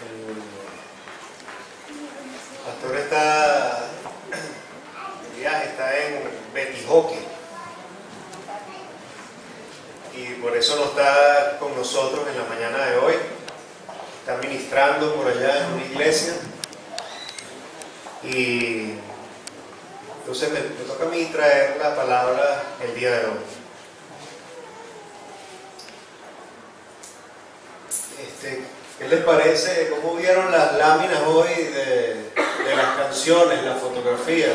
El pastor está de viaje, está en Betijoque. Y por eso no está con nosotros en la mañana de hoy. Está ministrando por allá en una iglesia. Y entonces me toca a mí traer la palabra el día de hoy. ¿Qué les parece? ¿Cómo vieron las láminas hoy de las canciones, la fotografía?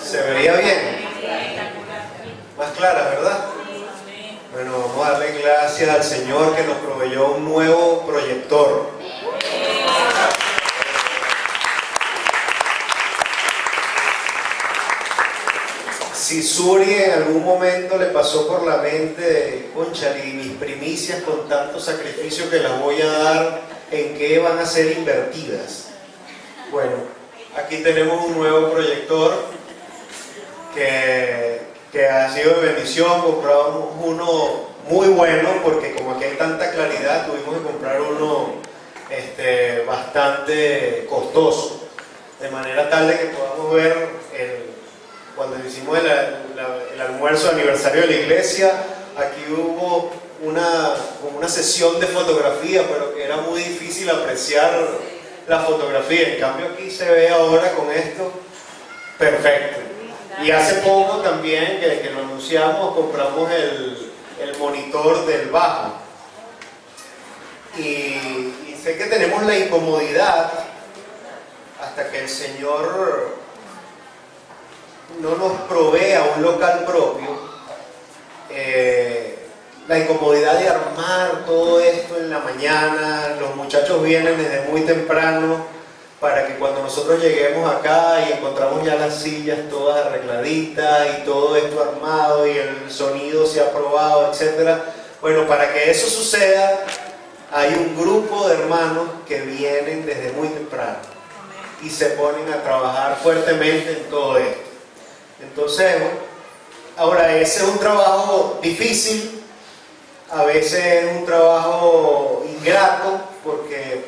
¿Se veía bien? Más clara, ¿verdad? Bueno, vamos a darle gracias al Señor que nos proveyó un nuevo proyector. Si Suri en algún momento le pasó por la mente, cónchale, y mis primicias con tanto sacrificio que las voy a dar, ¿en qué van a ser invertidas? Bueno, aquí tenemos un nuevo proyector que ha sido de bendición. Compramos uno muy bueno porque como aquí hay tanta claridad, tuvimos que comprar uno bastante costoso, de manera tal de que podamos ver cuando hicimos el almuerzo de aniversario de la iglesia. Aquí hubo una sesión de fotografía, pero que era muy difícil apreciar la fotografía. En cambio aquí se ve ahora con esto perfecto. Y hace poco también que lo anunciamos, compramos el monitor del bajo. Y sé que tenemos la incomodidad hasta que el Señor no nos provea un local propio, la incomodidad de armar todo esto en la mañana. Los muchachos vienen desde muy temprano para que cuando nosotros lleguemos acá y encontramos ya las sillas todas arregladitas y todo esto armado y el sonido se ha probado, etc. Bueno, para que eso suceda hay un grupo de hermanos que vienen desde muy temprano y se ponen a trabajar fuertemente en todo esto. Entonces, ahora ese es un trabajo difícil, a veces es un trabajo ingrato, porque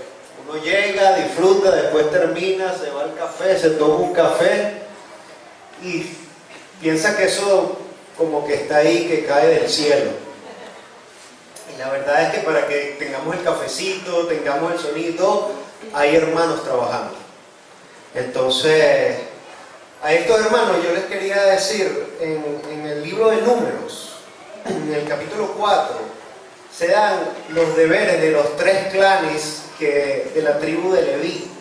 uno llega, disfruta, después termina, se va al café, se toma un café y piensa que eso como que está ahí, que cae del cielo. Y la verdad es que para que tengamos el cafecito, tengamos el sonido, hay hermanos trabajando. Entonces, a estos hermanos yo les quería decir, en el libro de Números, en el capítulo 4, se dan los deberes de los 3 clanes de la tribu de Leví.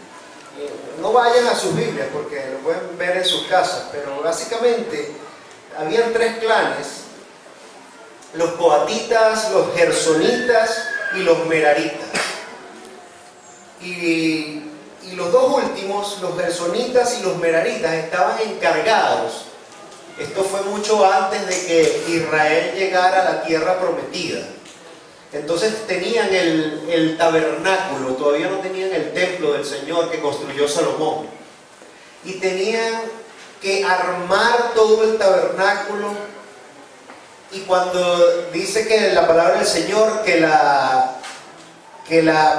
No vayan a sus Biblias porque lo pueden ver en sus casas, pero básicamente habían 3 clanes: los coatitas, los gersonitas y los meraritas. Y los dos últimos, los gersonitas y los meraritas, estaban encargados. Esto fue mucho antes de que Israel llegara a la tierra prometida. Entonces tenían el tabernáculo, todavía no tenían el templo del Señor que construyó Salomón. Y tenían que armar todo el tabernáculo. Y cuando dice que la palabra del Señor, que la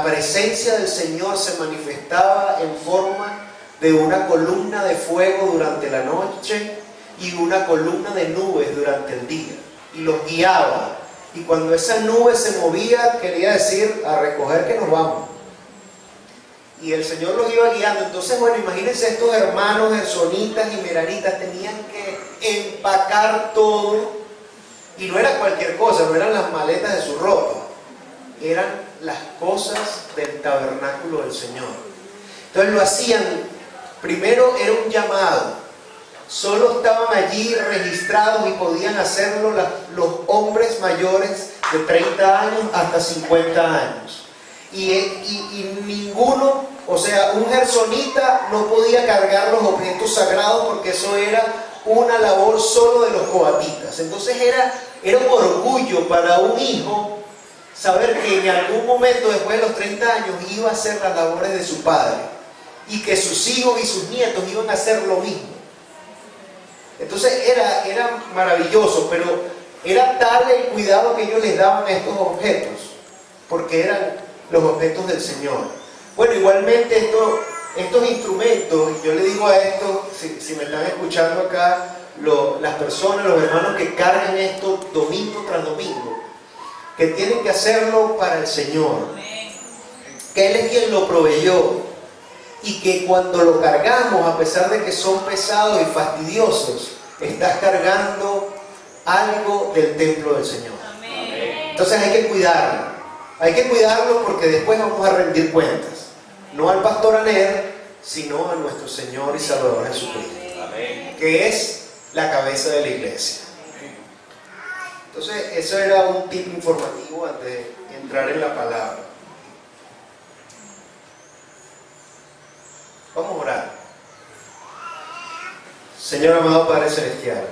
presencia del Señor se manifestaba en forma de una columna de fuego durante la noche y una columna de nubes durante el día, y los guiaba. Y cuando esa nube se movía, quería decir: a recoger que nos vamos. Y el Señor los iba guiando. Entonces, bueno, imagínense, estos hermanos gersonitas y meraritas tenían que empacar todo, y no era cualquier cosa, no eran las maletas de su ropa, eran las cosas del tabernáculo del Señor. Entonces lo hacían, primero era un llamado, solo estaban allí registrados y podían hacerlo los hombres mayores de 30 años hasta 50 años. Y ninguno, o sea, un gersonita no podía cargar los objetos sagrados porque eso era una labor solo de los coatitas. Entonces era un orgullo para un hijo saber que en algún momento después de los 30 años iba a hacer las labores de su padre y que sus hijos y sus nietos iban a hacer lo mismo. Entonces era maravilloso, pero era tal el cuidado que ellos les daban a estos objetos, porque eran los objetos del Señor. Bueno, igualmente estos instrumentos, y yo le digo a estos, si me están escuchando acá, las personas, los hermanos que cargan esto domingo tras domingo, que tienen que hacerlo para el Señor, que Él es quien lo proveyó, y que cuando lo cargamos, a pesar de que son pesados y fastidiosos, estás cargando algo del templo del Señor. Entonces hay que cuidarlo porque después vamos a rendir cuentas, no al pastor Aner, sino a nuestro Señor y Salvador Jesucristo, que es la cabeza de la iglesia. Entonces, eso era un tip informativo antes de entrar en la palabra. Vamos a orar. Señor amado Padre Celestial,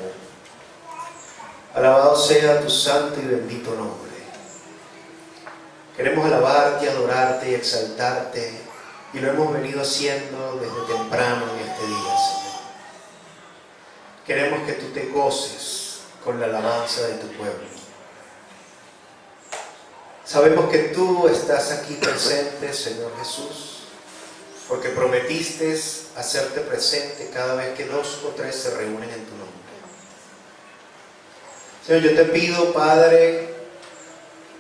alabado sea tu santo y bendito nombre. Queremos alabarte, adorarte y exaltarte, y lo hemos venido haciendo desde temprano en este día, Señor. Queremos que tú te goces con la alabanza de tu pueblo. Sabemos que tú estás aquí presente, Señor Jesús, porque prometiste hacerte presente cada vez que 2 o 3 se reúnen en tu nombre. Señor, yo te pido, Padre,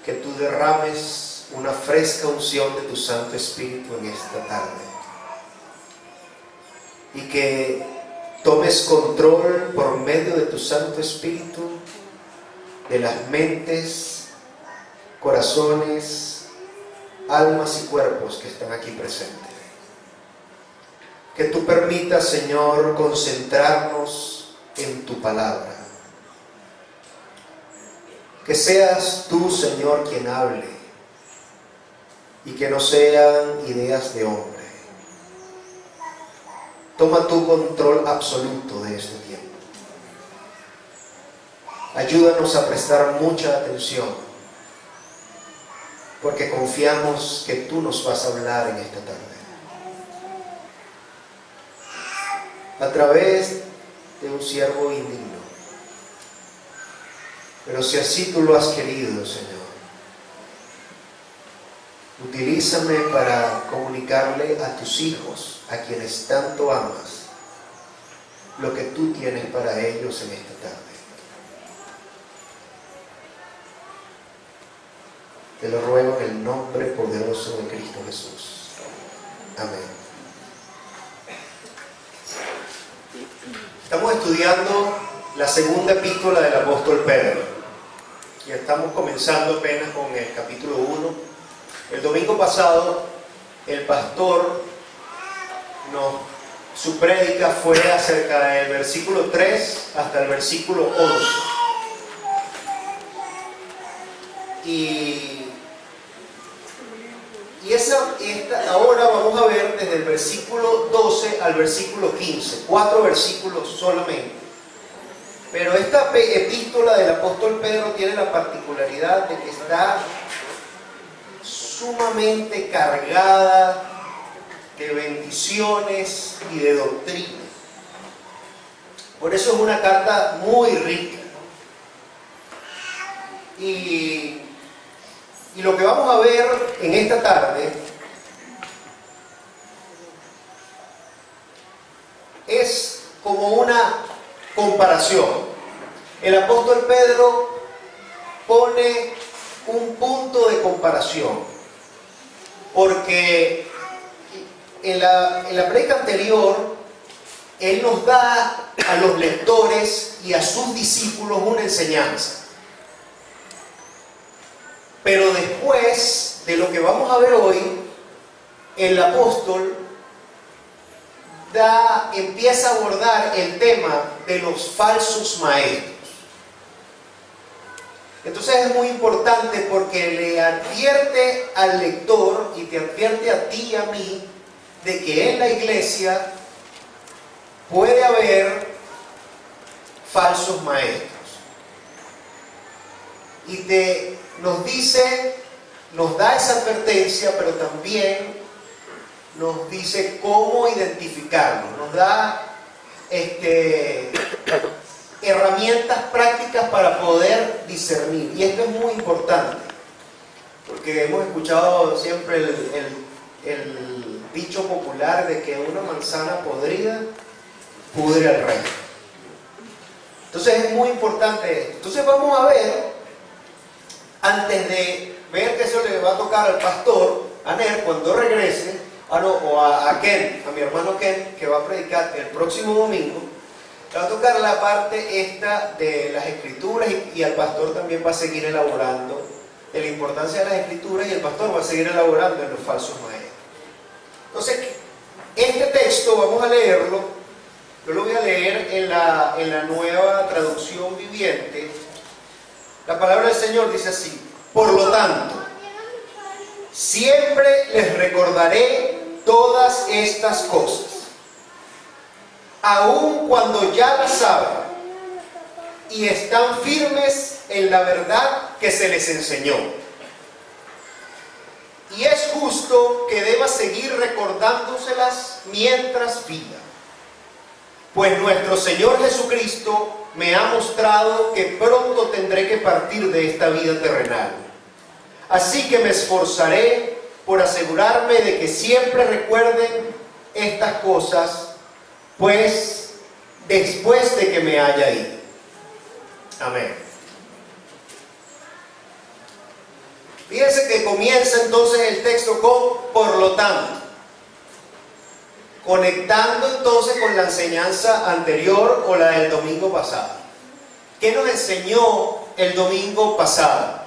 que tú derrames una fresca unción de tu Santo Espíritu en esta tarde, y que tomes control por medio de tu Santo Espíritu de las mentes, corazones, almas y cuerpos que están aquí presentes. Que tú permitas, Señor, concentrarnos en tu palabra. Que seas tú, Señor, quien hable, y que no sean ideas de hombre. Toma tu control absoluto de este tiempo. Ayúdanos a prestar mucha atención, porque confiamos que tú nos vas a hablar en esta tarde, a través de un siervo indigno. Pero si así tú lo has querido, Señor, utilízame para comunicarle a tus hijos, a quienes tanto amas, lo que tú tienes para ellos en esta tarde. Te lo ruego en el nombre poderoso de Cristo Jesús. Amén. Estamos estudiando la segunda epístola del apóstol Pedro, y estamos comenzando apenas con el capítulo 1. El domingo pasado el pastor su prédica fue acerca del versículo 3 hasta el versículo 11. Ahora vamos a ver desde el versículo 12 al versículo 15, 4 versículos solamente. Pero esta epístola del apóstol Pedro tiene la particularidad de que está sumamente cargada de bendiciones y de doctrina. Por eso es una carta muy rica. Y lo que vamos a ver en esta tarde es como una comparación. El apóstol Pedro pone un punto de comparación, porque en la prédica anterior él nos da a los lectores y a sus discípulos una enseñanza. Pero después de lo que vamos a ver hoy, el apóstol empieza a abordar el tema de los falsos maestros. Entonces es muy importante porque le advierte al lector y te advierte a ti y a mí de que en la iglesia puede haber falsos maestros. Y nos da esa advertencia, pero también nos dice cómo identificarlos. Nos da herramientas prácticas para poder discernir. Y esto es muy importante, porque hemos escuchado siempre el dicho popular de que una manzana podrida pudre al rey. Entonces es muy importante esto. Entonces vamos a ver, antes de ver que eso le va a tocar al pastor Aner cuando regrese, o a Ken, a mi hermano Ken, que va a predicar el próximo domingo, le va a tocar la parte esta de las escrituras y al pastor también va a seguir elaborando de la importancia de las escrituras, y el pastor va a seguir elaborando en los falsos maestros. Entonces, este texto vamos a leerlo. Yo lo voy a leer en la nueva traducción viviente. La palabra del Señor dice así: por lo tanto, siempre les recordaré todas estas cosas, aun cuando ya las saben y están firmes en la verdad que se les enseñó. Y es justo que deba seguir recordándoselas mientras viva, pues nuestro Señor Jesucristo me ha mostrado que pronto tendré que partir de esta vida terrenal. Así que me esforzaré por asegurarme de que siempre recuerden estas cosas, pues después de que me haya ido. Amén. Fíjense que comienza entonces el texto con por lo tanto, conectando entonces con la enseñanza anterior o la del domingo pasado. ¿Qué nos enseñó el domingo pasado?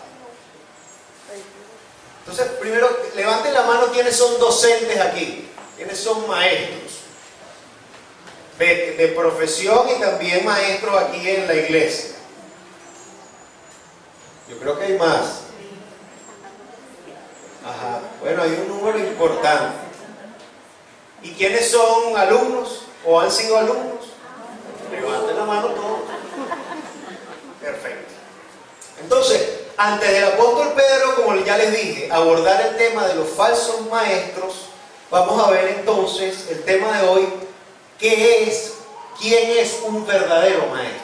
Entonces, primero, levanten la mano quienes son docentes aquí, quienes son maestros de profesión y también maestros aquí en la iglesia. Yo creo que hay más. Ajá, bueno, hay un número importante. ¿Y quiénes son alumnos o han sido alumnos? Levanten la mano todos. Perfecto. Entonces, antes del apóstol Pedro, como ya les dije, abordar el tema de los falsos maestros, vamos a ver entonces el tema de hoy, ¿qué es? ¿Quién es un verdadero maestro?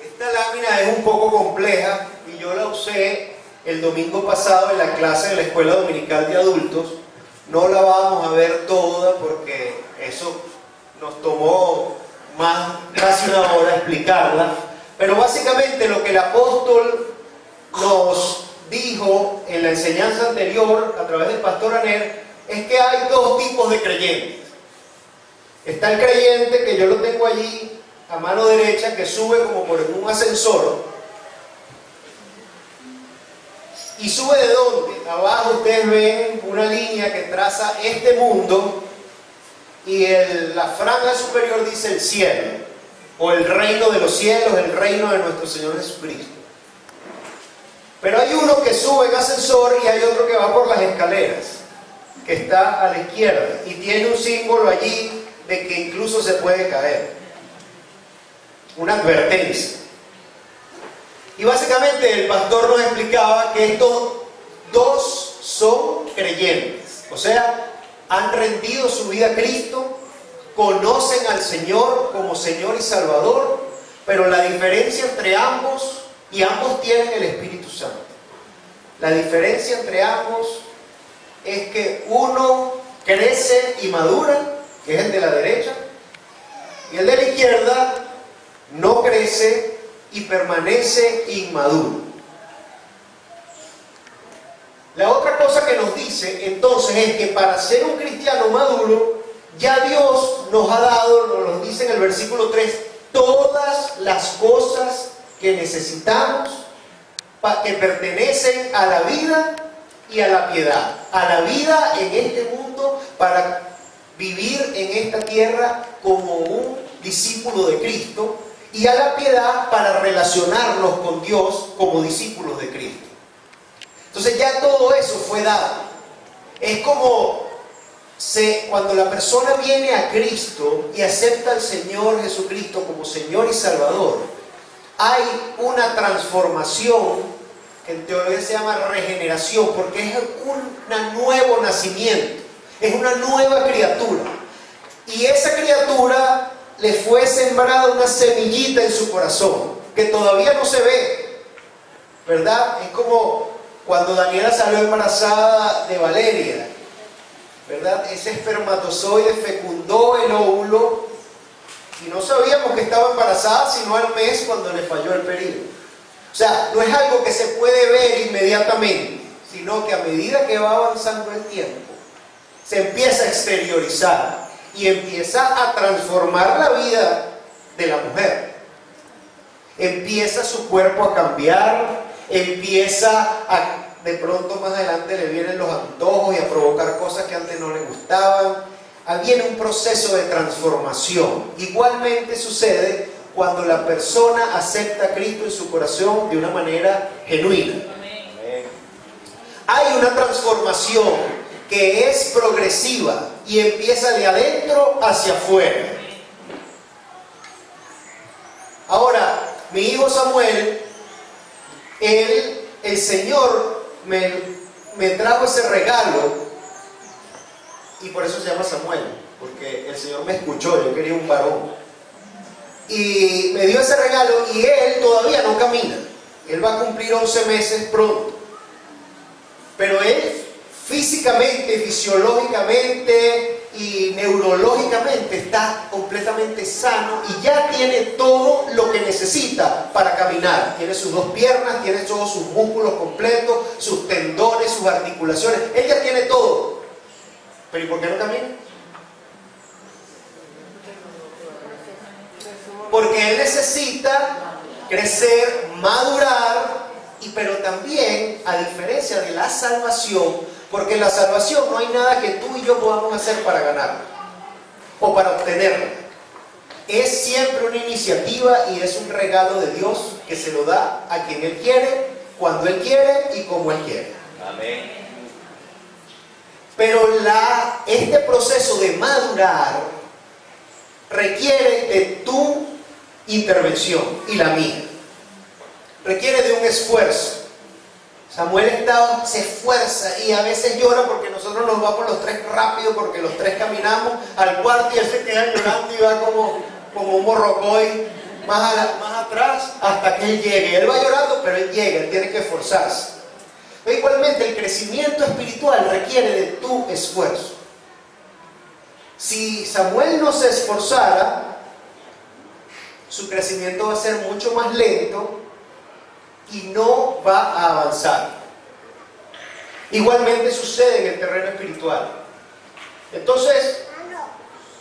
Esta lámina es un poco compleja y yo la usé el domingo pasado en la clase de la escuela dominical de adultos. No la vamos a ver toda porque eso nos tomó casi una hora explicarla, pero básicamente lo que el apóstol nos dijo en la enseñanza anterior a través del pastor Aner es que hay dos tipos de creyentes. Está el creyente, que yo lo tengo allí a mano derecha, que sube como por un ascensor. ¿Y sube de dónde? Abajo ustedes ven una línea que traza este mundo y la franja superior dice el cielo, o el reino de los cielos, el reino de nuestro Señor Jesucristo. Pero hay uno que sube en ascensor y hay otro que va por las escaleras, que está a la izquierda y tiene un símbolo allí de que incluso se puede caer. Una advertencia. Y básicamente el pastor nos explicaba que estos dos son creyentes, o sea, han rendido su vida a Cristo, conocen al Señor como Señor y Salvador, pero la diferencia entre ambos, y ambos tienen el Espíritu Santo, la diferencia entre ambos es que uno crece y madura, que es el de la derecha, y el de la izquierda no crece y permanece inmaduro. La otra cosa que nos dice entonces es que para ser un cristiano maduro, ya Dios nos ha dado, nos dice en el versículo 3, todas las cosas que necesitamos que pertenecen a la vida y a la piedad. A la vida en este mundo para vivir en esta tierra como un discípulo de Cristo, y a la piedad para relacionarnos con Dios como discípulos de Cristo. Entonces ya todo eso fue dado. Es como cuando la persona viene a Cristo y acepta al Señor Jesucristo como Señor y Salvador, hay una transformación que en teología se llama regeneración, porque es un nuevo nacimiento, es una nueva criatura. Y esa criatura le fue sembrada una semillita en su corazón, que todavía no se ve, ¿verdad? Es como cuando Daniela salió embarazada de Valeria, ¿verdad? Ese espermatozoide fecundó el óvulo y no sabíamos que estaba embarazada sino al mes cuando le falló el periodo. O sea, no es algo que se puede ver inmediatamente, sino que a medida que va avanzando el tiempo, se empieza a exteriorizar y empieza a transformar la vida de la mujer. Empieza su cuerpo a cambiar, empieza a, de pronto más adelante le vienen los antojos y a provocar cosas que antes no le gustaban. Viene un proceso de transformación. Igualmente sucede cuando la persona acepta a Cristo en su corazón de una manera genuina. Hay una transformación que es progresiva y empieza de adentro hacia afuera. Ahora, mi hijo Samuel, el Señor me trajo ese regalo, y por eso se llama Samuel, porque el Señor me escuchó, yo quería un varón. Y me dio ese regalo y él todavía no camina. Él va a cumplir 11 meses pronto. Pero él físicamente, fisiológicamente y neurológicamente está completamente sano y ya tiene todo lo que necesita para caminar. Tiene sus 2 piernas, tiene todos sus músculos completos, sus tendones, sus articulaciones. Él ya tiene todo. ¿Pero y por qué no camina? Porque él necesita crecer, madurar, pero también, a diferencia de la salvación, porque en la salvación no hay nada que tú y yo podamos hacer para ganarla o para obtenerla. Es siempre una iniciativa y es un regalo de Dios que se lo da a quien Él quiere, cuando Él quiere y como Él quiere. Amén. Pero este proceso de madurar requiere de tu intervención y la mía. Requiere de un esfuerzo. Samuel se esfuerza y a veces llora porque nosotros nos vamos los 3 rápido, porque los 3 caminamos al cuarto y él se queda llorando y va como un morrocoy más atrás hasta que él llegue. Él va llorando, pero él llega, él tiene que esforzarse. Pero igualmente el crecimiento espiritual requiere de tu esfuerzo. Si Samuel no se esforzara, su crecimiento va a ser mucho más lento y no va a avanzar. Igualmente sucede en el terreno espiritual. Entonces,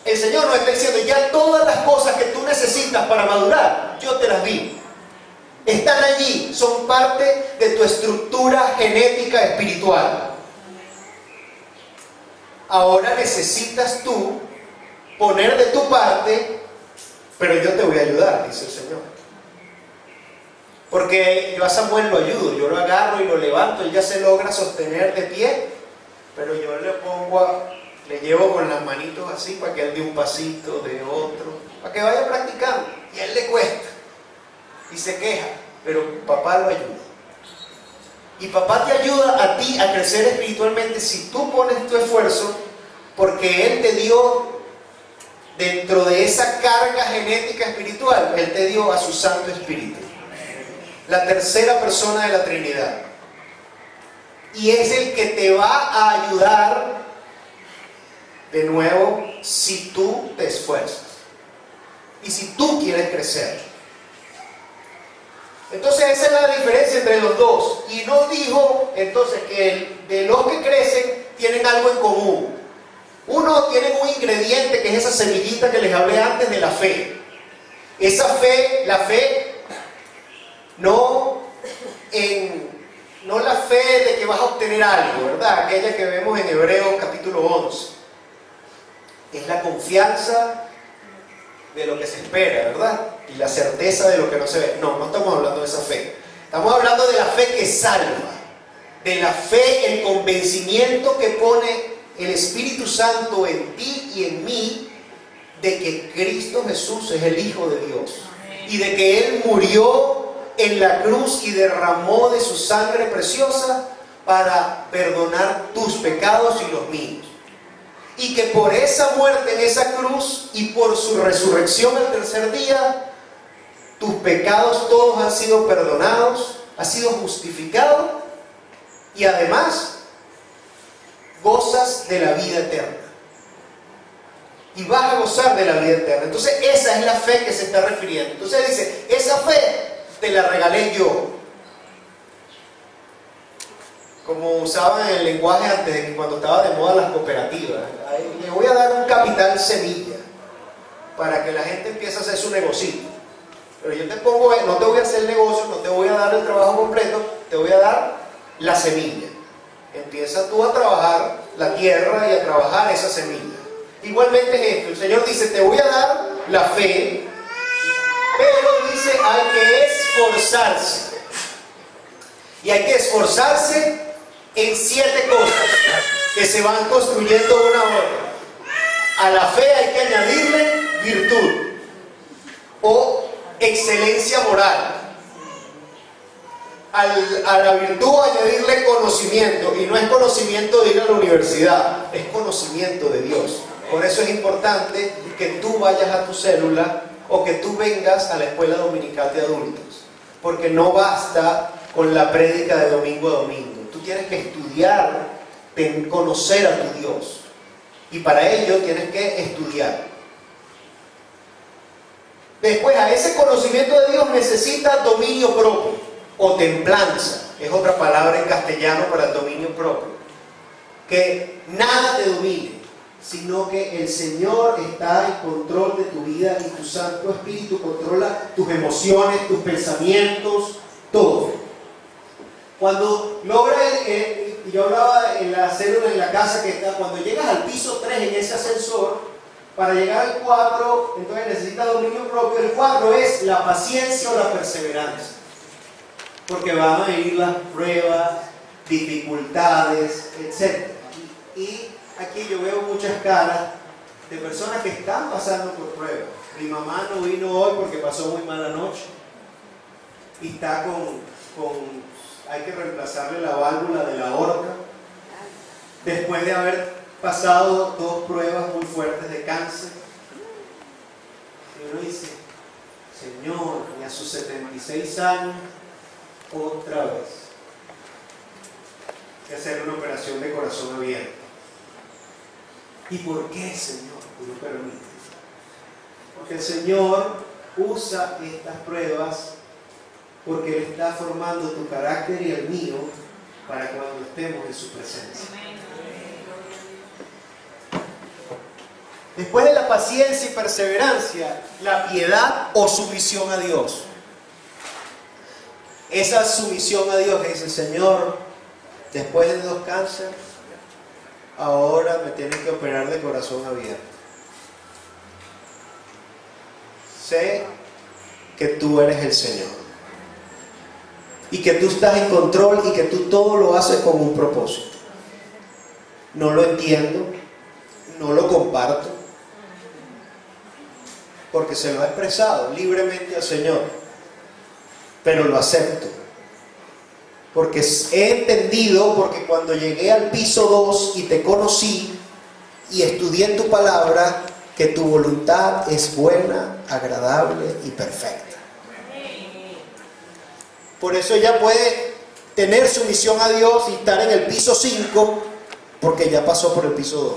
el Señor nos está diciendo, ya todas las cosas que tú necesitas para madurar, yo te las di. Están allí, son parte de tu estructura genética espiritual. Ahora necesitas tú poner de tu parte, pero yo te voy a ayudar, dice el Señor. Porque yo a Samuel lo ayudo, yo lo agarro y lo levanto, él ya se logra sostener de pie, pero yo le llevo con las manitos así para que él dé un pasito, de otro, para que vaya practicando. Y a él le cuesta y se queja, pero papá lo ayuda. Y papá te ayuda a ti a crecer espiritualmente si tú pones tu esfuerzo, porque él te dio, dentro de esa carga genética espiritual, él te dio a su Santo Espíritu, la tercera persona de la Trinidad, y es el que te va a ayudar de nuevo si tú te esfuerzas y si tú quieres crecer. Entonces esa es la diferencia entre los dos. Y no dijo entonces que de los que crecen tienen algo en común. Uno tiene un ingrediente que es esa semillita que les hablé antes de la fe. Esa fe, la fe, no la fe de que vas a obtener algo, ¿verdad? Aquella que vemos en Hebreos capítulo 11. Es la confianza de lo que se espera, ¿verdad? Y la certeza de lo que no se ve. No estamos hablando de esa fe. Estamos hablando de la fe que salva. De la fe, el convencimiento que pone el Espíritu Santo en ti y en mí de que Cristo Jesús es el Hijo de Dios. Y de que Él murió en la cruz y derramó de su sangre preciosa para perdonar tus pecados y los míos. y que por esa muerte en esa cruz y por su resurrección el tercer día, tus pecados todos han sido perdonados, has sido justificado y además gozas de la vida eterna. Y vas a gozar de la vida eterna. Entonces esa es la fe que se está refiriendo. Entonces dice, esa fe te la regalé yo. Como usaban el lenguaje antes de que cuando estaba de moda las cooperativas. Le voy a dar un capital semilla para que la gente empiece a hacer su negocito. Pero yo te pongo, no te voy a hacer el negocio, no te voy a dar el trabajo completo, te voy a dar la semilla. Empieza tú a trabajar la tierra y a trabajar esa semilla. Igualmente es esto, el Señor dice, te voy a dar la fe, pero dice, hay que esforzarse. Y hay que esforzarse en 7 cosas que se van construyendo una a otra. A la fe hay que añadirle virtud o excelencia moral. A la virtud añadirle conocimiento, y no es conocimiento de ir a la universidad, es conocimiento de Dios. Por eso es importante que tú vayas a tu célula o que tú vengas a la escuela dominical de adultos, porque no basta con la prédica de domingo a domingo. Tú tienes que estudiar, conocer a tu Dios, y para ello tienes que estudiar. Después, a ese conocimiento de Dios necesita dominio propio o templanza, es otra palabra en castellano para el dominio propio. Que nada te domine, sino que el Señor está en control de tu vida y tu Santo Espíritu controla tus emociones, tus pensamientos, todo. Cuando logras, yo hablaba en la célula, en la casa que está, cuando llegas al piso 3 en ese ascensor, para llegar al 4, entonces necesitas dominio propio. El 4 es la paciencia o la perseverancia, porque van a venir las pruebas, dificultades, etc. Y aquí yo veo muchas caras de personas que están pasando por pruebas. Mi mamá no vino hoy porque pasó muy mala noche y está hay que reemplazarle la válvula de la aorta después de haber pasado 2 pruebas muy fuertes de cáncer. Y uno dice, Señor, y a sus 76 años otra vez hay que hacer una operación de corazón abierto. ¿Y por qué, Señor, tú lo permites? Porque el Señor usa estas pruebas porque Él está formando tu carácter y el mío para cuando estemos en su presencia. Después de la paciencia y perseverancia, la piedad o sumisión a Dios. Esa sumisión a Dios que dice, Señor, después de 2 cánceres, ahora me tienen que operar de corazón abierto. Sé que tú eres el Señor y que tú estás en control y que tú todo lo haces con un propósito. No lo entiendo, no lo comparto, porque se lo ha expresado libremente al Señor, pero lo acepto. Porque he entendido, porque cuando llegué al piso 2 y te conocí y estudié en tu palabra, que tu voluntad es buena, agradable y perfecta. Por eso ella puede tener sumisión a Dios y estar en el piso 5, porque ya pasó por el piso 2.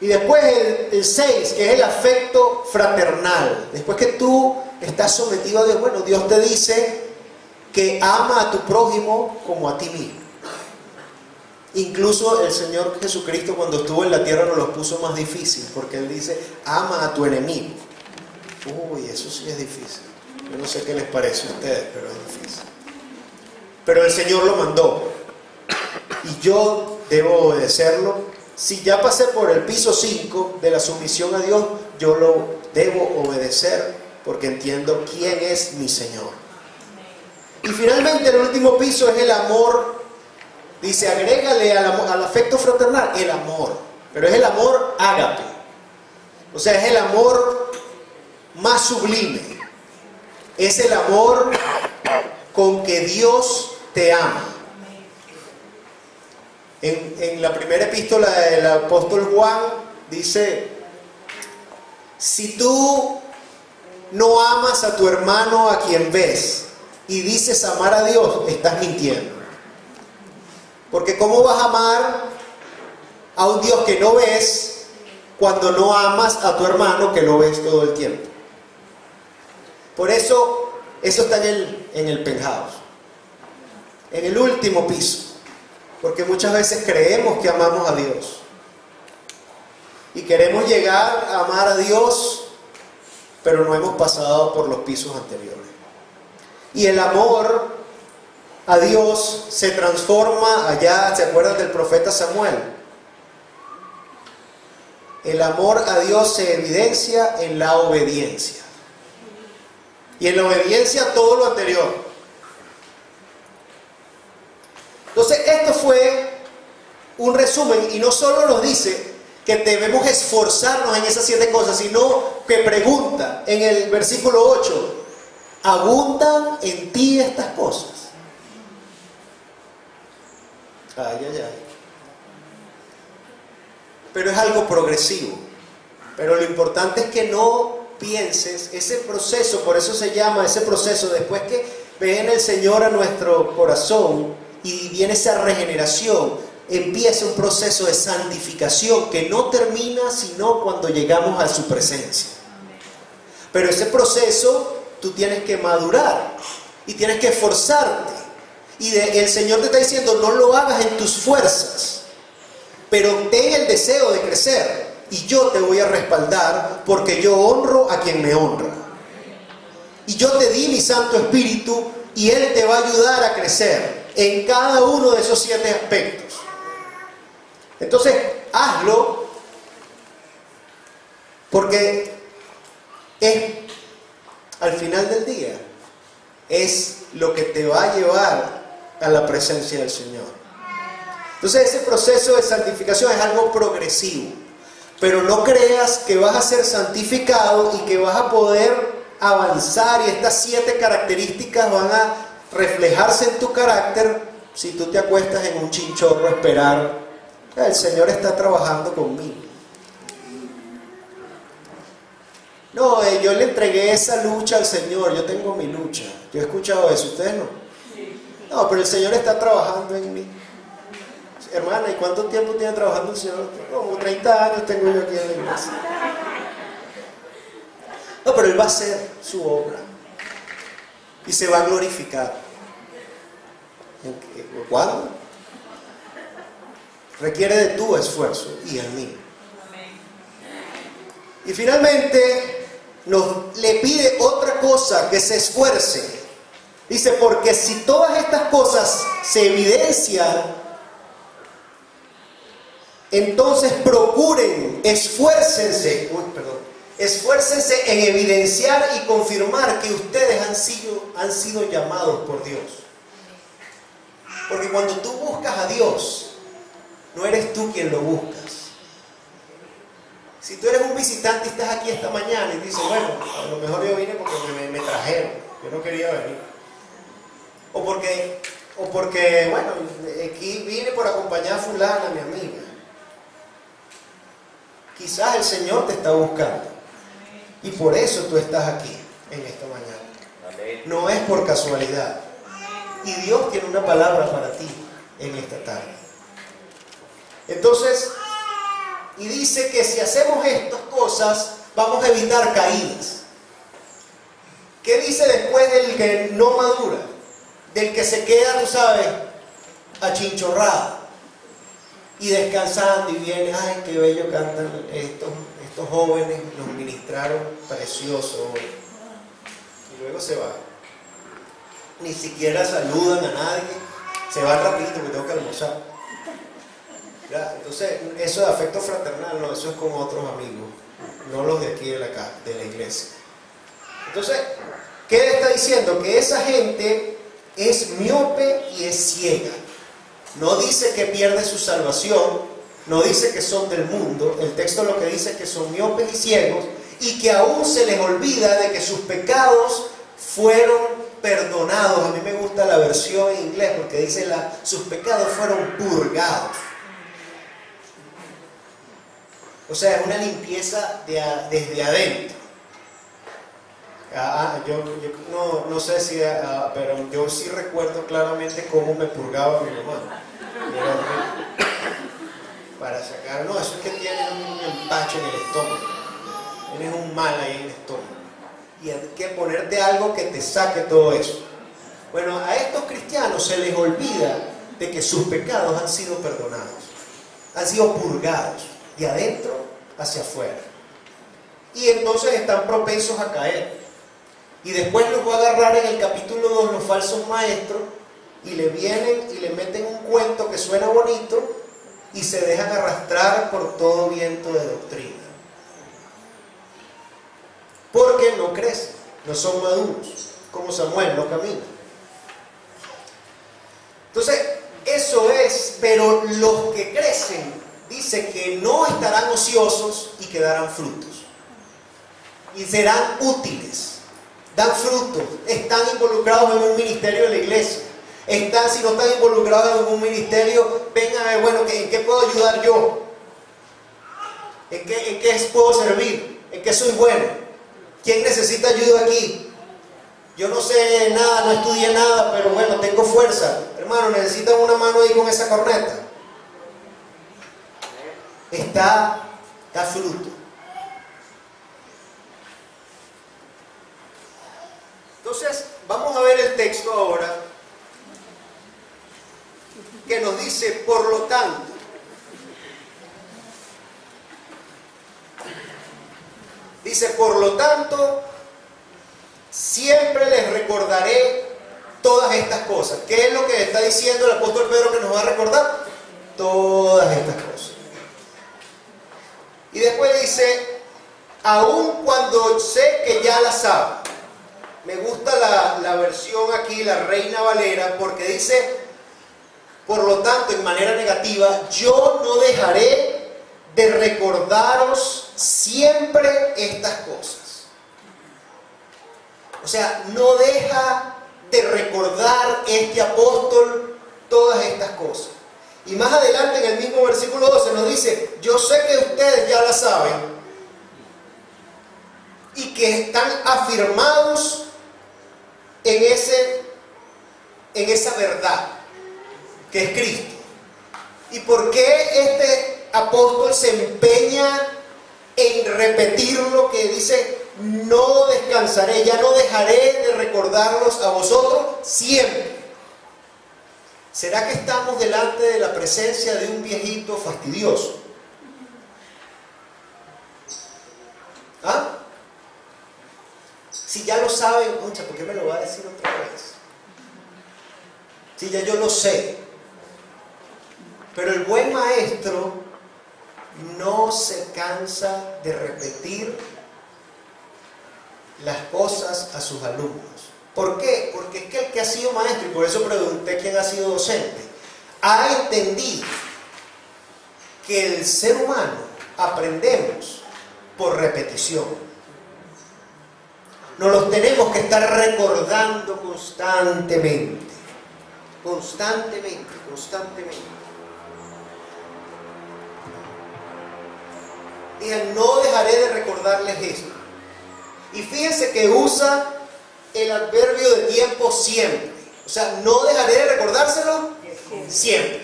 Y después el 6, que es el afecto fraternal. Después que tú estás sometido a Dios, bueno, Dios te dice que ama a tu prójimo como a ti mismo. Incluso el Señor Jesucristo, cuando estuvo en la tierra, nos lo puso más difícil, porque Él dice, ama a tu enemigo. Uy, eso sí es difícil. Yo no sé qué les parece a ustedes, pero es difícil. Pero el Señor lo mandó y yo debo obedecerlo. Si ya pasé por el piso 5 de la sumisión a Dios, yo lo debo obedecer porque entiendo quién es mi Señor. Y finalmente el último piso es el amor. Dice, agrégale al afecto fraternal el amor, pero es el amor ágape. O sea, es el amor más sublime. Es el amor con que Dios te ama. En la primera epístola del apóstol Juan dice: si tú no amas a tu hermano a quien ves y dices amar a Dios, estás mintiendo. Porque ¿cómo vas a amar a un Dios que no ves cuando no amas a tu hermano que lo ves todo el tiempo? Por eso está en el penthouse, en el último piso. Porque muchas veces creemos que amamos a Dios y queremos llegar a amar a Dios, pero no hemos pasado por los pisos anteriores. Y el amor a Dios se transforma allá, ¿se acuerdan del profeta Samuel? El amor a Dios se evidencia en la obediencia. Y en la obediencia todo lo anterior. Entonces, esto fue un resumen, y no solo nos dice que debemos esforzarnos en esas 7 cosas, sino que pregunta en el versículo 8: ¿abundan en ti estas cosas? Ay, ay, ay. Pero es algo progresivo. Pero lo importante es que no pienses ese proceso, por eso se llama ese proceso, después que viene el Señor a nuestro corazón y viene esa regeneración, empieza un proceso de santificación que no termina sino cuando llegamos a su presencia. Pero ese proceso tú tienes que madurar y tienes que esforzarte. Y el Señor te está diciendo: no lo hagas en tus fuerzas, pero ten el deseo de crecer y yo te voy a respaldar, porque yo honro a quien me honra. Y yo te di mi Santo Espíritu y Él te va a ayudar a crecer en cada uno de esos 7 aspectos. Entonces, hazlo, porque al final del día, es lo que te va a llevar a la presencia del Señor. Entonces, ese proceso de santificación es algo progresivo, pero no creas que vas a ser santificado y que vas a poder avanzar y estas 7 características van a reflejarse en tu carácter si tú te acuestas en un chinchorro a esperar: el Señor está trabajando conmigo. No, yo le entregué esa lucha al Señor, yo tengo mi lucha. Yo he escuchado eso, ¿ustedes no? No, pero el Señor está trabajando en mí. Hermana, ¿y cuánto tiempo tiene trabajando el Señor? Como 30 años tengo yo aquí en la iglesia. No, pero Él va a hacer su obra y se va a glorificar. ¿Cuándo? Requiere de tu esfuerzo y el mío. Y finalmente le pide otra cosa: que se esfuerce. Dice: porque si todas estas cosas se evidencian, entonces procuren, esfuércense en evidenciar y confirmar que ustedes han sido llamados por Dios. Porque cuando tú buscas a Dios, no eres tú quien lo buscas. Si tú eres un visitante y estás aquí esta mañana y dices: bueno, a lo mejor yo vine porque me trajeron, yo no quería venir. O porque, bueno, aquí vine por acompañar a fulana, mi amiga. Quizás el Señor te está buscando y por eso tú estás aquí en esta mañana. No es por casualidad. Y Dios tiene una palabra para ti en esta tarde. Entonces, y dice que si hacemos estas cosas, vamos a evitar caídas. ¿Qué dice después del que no madura? Del que se queda, tú sabes, achinchorrado y descansando y viene: ay, qué bello cantan estos jóvenes, nos ministraron precioso hoy. Y luego se va. Ni siquiera saludan a nadie, se van rapidito porque tengo que almorzar. ¿Ya? Entonces, eso de afecto fraternal, no, eso es con otros amigos, no los de aquí de la iglesia. Entonces, ¿qué le está diciendo? Que esa gente es miope y es ciega. No dice que pierde su salvación, no dice que son del mundo. El texto lo que dice es que son miopes y ciegos, y que aún se les olvida de que sus pecados fueron perdonados. A mí me gusta la versión en inglés porque dice sus pecados fueron purgados. O sea, es una limpieza desde adentro. No sé si, pero yo sí recuerdo claramente cómo me purgaba mi mamá. Para sacar, no, eso es que tienes un empacho en el estómago, tienes un mal ahí en el estómago, y hay que ponerte algo que te saque todo eso. Bueno, a estos cristianos se les olvida de que sus pecados han sido perdonados, han sido purgados, de adentro hacia afuera, y entonces están propensos a caer. Y después los va a agarrar en el capítulo 2 los falsos maestros, y le vienen y le meten un cuento que suena bonito, y se dejan arrastrar por todo viento de doctrina. Porque no crecen, no son maduros, como Samuel, no camina. Entonces, eso es, pero los que crecen, dice que no estarán ociosos y que darán frutos. Y serán útiles, dan frutos, están involucrados en un ministerio de la iglesia. Si no están involucrados en un ministerio, vengan a ver, bueno, ¿en qué puedo ayudar yo? ¿En qué puedo servir? ¿En qué soy bueno? ¿Quién necesita ayuda aquí? Yo no sé nada, no estudié nada, pero bueno, tengo fuerza. Hermano, necesitan una mano ahí con esa corneta. Da fruto. Entonces, vamos a ver el texto ahora, que nos dice, por lo tanto, siempre les recordaré todas estas cosas. ¿Qué es lo que está diciendo el apóstol Pedro que nos va a recordar? Todas estas cosas. Y después dice, aun cuando sé que ya las saben. Me gusta la versión aquí, la Reina Valera, porque dice, por lo tanto, en manera negativa, yo no dejaré de recordaros siempre estas cosas. O sea, no deja de recordar este apóstol todas estas cosas. Y más adelante en el mismo versículo 12 nos dice, yo sé que ustedes ya la saben y que están afirmados en esa verdad que es Cristo. ¿Y por qué este apóstol se empeña en repetir lo que dice? No descansaré, ya no dejaré de recordarlos a vosotros siempre. ¿Será que estamos delante de la presencia de un viejito fastidioso? ¿Ah? Si ya lo saben, concha, ¿por qué me lo va a decir otra vez? Si ya yo lo sé. Pero el buen maestro no se cansa de repetir las cosas a sus alumnos. ¿Por qué? Porque es que el que ha sido maestro, y por eso pregunté quién ha sido docente, ha entendido que el ser humano aprendemos por repetición. Nos los tenemos que estar recordando constantemente. Constantemente. Digan, no dejaré de recordarles esto. Y fíjense que usa el adverbio de tiempo siempre. O sea, no dejaré de recordárselo siempre.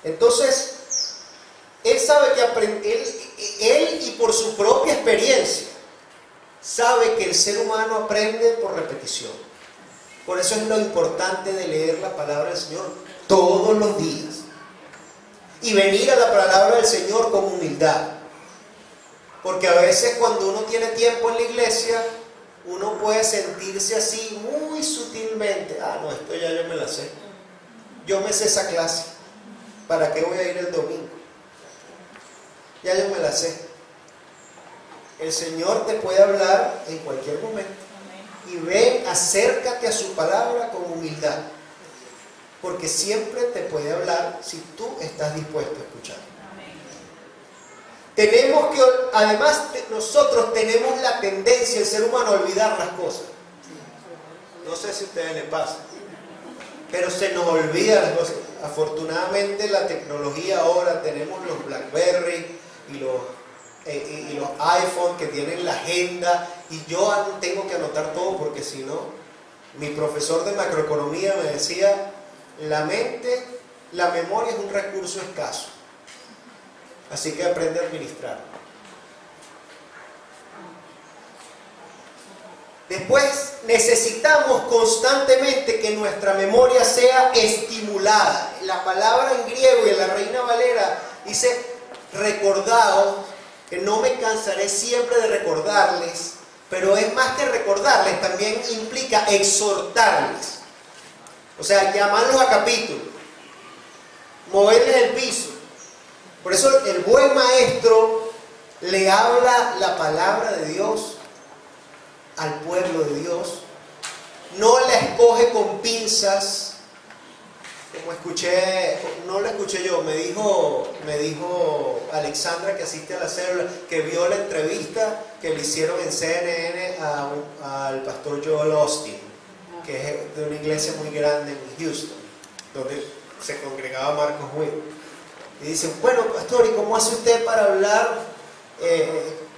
Entonces, él sabe que él y por su propia experiencia sabe que el ser humano aprende por repetición. Por eso es lo importante de leer la palabra del Señor todos los días y venir a la palabra del Señor con humildad. Porque a veces cuando uno tiene tiempo en la iglesia, uno puede sentirse así muy sutilmente. No, esto ya yo me la sé. Yo me sé esa clase. ¿Para qué voy a ir el domingo? Ya yo me la sé. El Señor te puede hablar en cualquier momento. Y ven, acércate a su palabra con humildad. Porque siempre te puede hablar si tú estás dispuesto a escuchar. Tenemos que, además, nosotros tenemos la tendencia, el ser humano, a olvidar las cosas. No sé si a ustedes les pasa, pero se nos olvidan las cosas. afortunadamente la tecnología ahora, tenemos los BlackBerry y los iPhone que tienen la agenda, y yo tengo que anotar todo porque si no, mi profesor de macroeconomía me decía, la memoria es un recurso escaso, así que aprende a administrar. Después, necesitamos constantemente que nuestra memoria sea estimulada. La palabra en griego y en la Reina Valera dice recordaos, que no me cansaré siempre de recordarles, pero es más que recordarles, también implica exhortarles. O sea, llamarlos a capítulo, moverles el piso. Por eso el buen maestro le habla la palabra de Dios al pueblo de Dios, no la escoge con pinzas, como no la escuché yo, me dijo Alexandra, que asiste a la célula, que vio la entrevista que le hicieron en CNN al pastor Joel Austin, que es de una iglesia muy grande en Houston, donde se congregaba Marcos Witt. Y dice, bueno, pastor, ¿y cómo hace usted para hablar?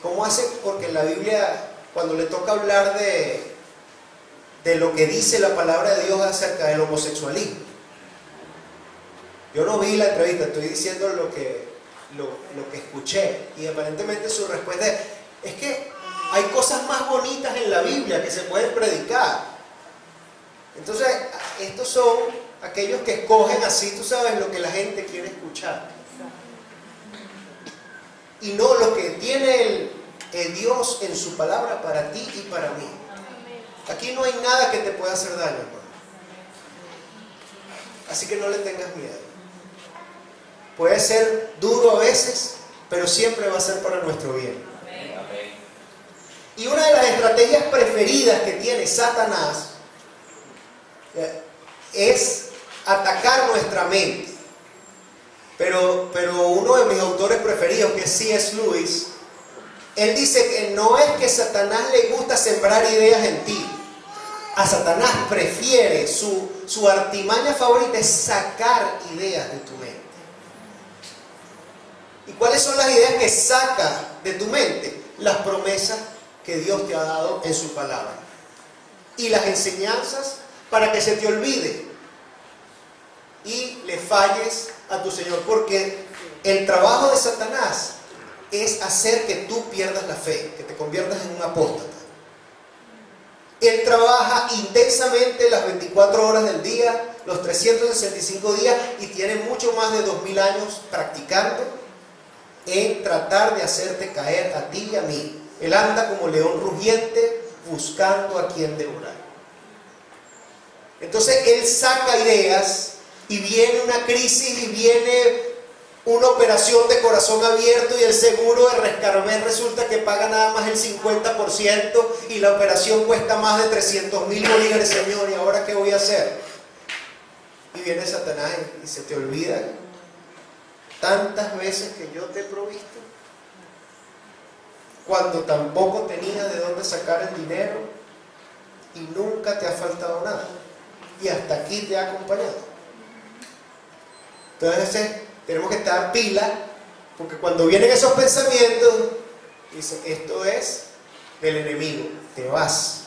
¿Cómo hace? Porque en la Biblia, cuando le toca hablar de lo que dice la palabra de Dios acerca del homosexualismo. Yo no vi la entrevista, estoy diciendo lo que escuché, y aparentemente su respuesta es que hay cosas más bonitas en la Biblia que se pueden predicar. Entonces, estos son aquellos que escogen así, tú sabes, lo que la gente quiere escuchar, y no lo que tiene el Dios en su palabra para ti y para mí. Aquí no hay nada que te pueda hacer daño, hermano. Así que no le tengas miedo. Puede ser duro a veces, pero siempre va a ser para nuestro bien. Y una de las estrategias preferidas que tiene Satanás es atacar nuestra mente. Pero uno de mis autores preferidos, que es C.S. Lewis, él dice que no es que Satanás le gusta sembrar ideas en ti. A Satanás prefiere, su artimaña favorita es sacar ideas de tu mente. ¿Y cuáles son las ideas que saca de tu mente? Las promesas que Dios te ha dado en su palabra. Y las enseñanzas para que se te olvide y le falles a tu Señor. Porque el trabajo de Satanás es hacer que tú pierdas la fe, que te conviertas en un apóstata. Él trabaja intensamente las 24 horas del día, los 365 días, y tiene mucho más de 2000 años practicando en tratar de hacerte caer a ti y a mí. Él anda como león rugiente buscando a quien devorar. Entonces él saca ideas, y viene una crisis, y viene una operación de corazón abierto, y el seguro de Rescarben resulta que paga nada más el 50%, y la operación cuesta más de 300,000 bolívares, Señor, ¿y ahora qué voy a hacer? Y viene Satanás y se te olvida tantas veces que yo te he provisto, cuando tampoco tenías de dónde sacar el dinero, y nunca te ha faltado nada, y hasta aquí te ha acompañado. Entonces tenemos que estar pila, porque cuando vienen esos pensamientos, dice, esto es del enemigo, te vas,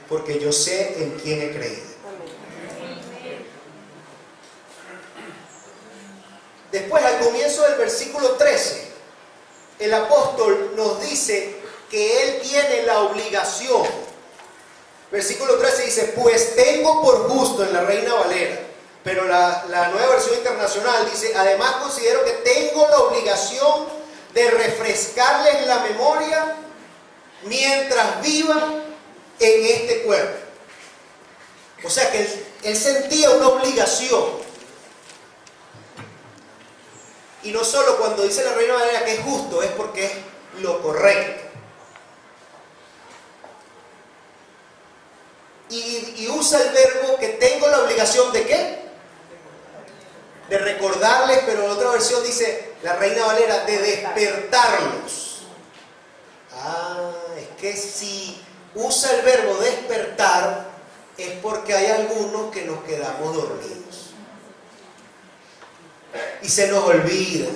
porque yo sé en quién he creído. Después, al comienzo del versículo 13, el apóstol nos dice que él tiene la obligación. Versículo 13 dice, pues tengo por justo, en la Reina Valera, pero la Nueva Versión Internacional dice, además considero que tengo la obligación de refrescarles la memoria mientras viva en este cuerpo. O sea que él sentía una obligación. Y no solo cuando dice la Reina Valera que es justo, es porque es lo correcto. Y usa el verbo que tengo la obligación de ¿qué? De recordarles, pero en otra versión dice la Reina Valera, de despertarlos. Es que si usa el verbo despertar, es porque hay algunos que nos quedamos dormidos. y se nos olvida.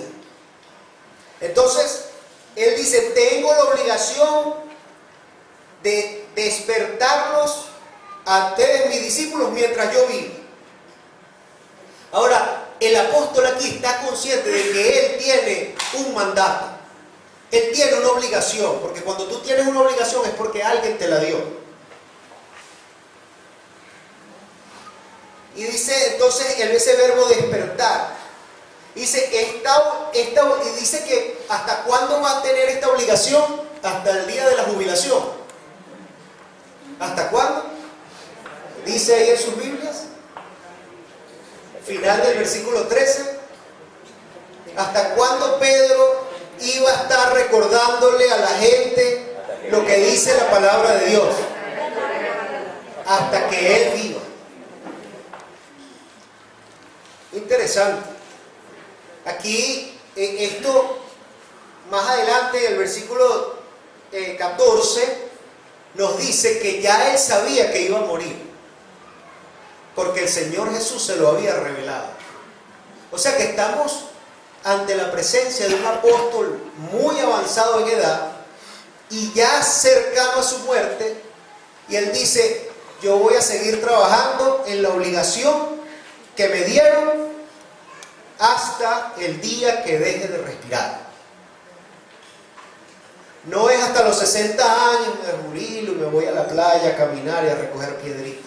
Entonces, Él dice, tengo la obligación de despertarlos a ustedes, mis discípulos, mientras yo vivo. Ahora, el apóstol aquí está consciente de que él tiene un mandato. Él tiene una obligación, porque cuando tú tienes una obligación es porque alguien te la dio. Y dice, entonces, ese verbo despertar. Dice, y dice que ¿hasta cuándo va a tener esta obligación? Hasta el día de la jubilación. ¿Hasta cuándo? Dice ahí en sus Biblias, final del versículo 13. ¿Hasta cuándo Pedro iba a estar recordándole a la gente lo que dice la palabra de Dios? Hasta que él viva. Interesante. Aquí, esto, más adelante, en el versículo 14, nos dice que ya él sabía que iba a morir, porque el Señor Jesús se lo había revelado. O sea que estamos ante la presencia de un apóstol muy avanzado en edad y ya cercano a su muerte, y él dice, yo voy a seguir trabajando en la obligación que me dieron hasta el día que deje de respirar. No es hasta los 60 años, me jubilo y me voy a la playa a caminar y a recoger piedritas.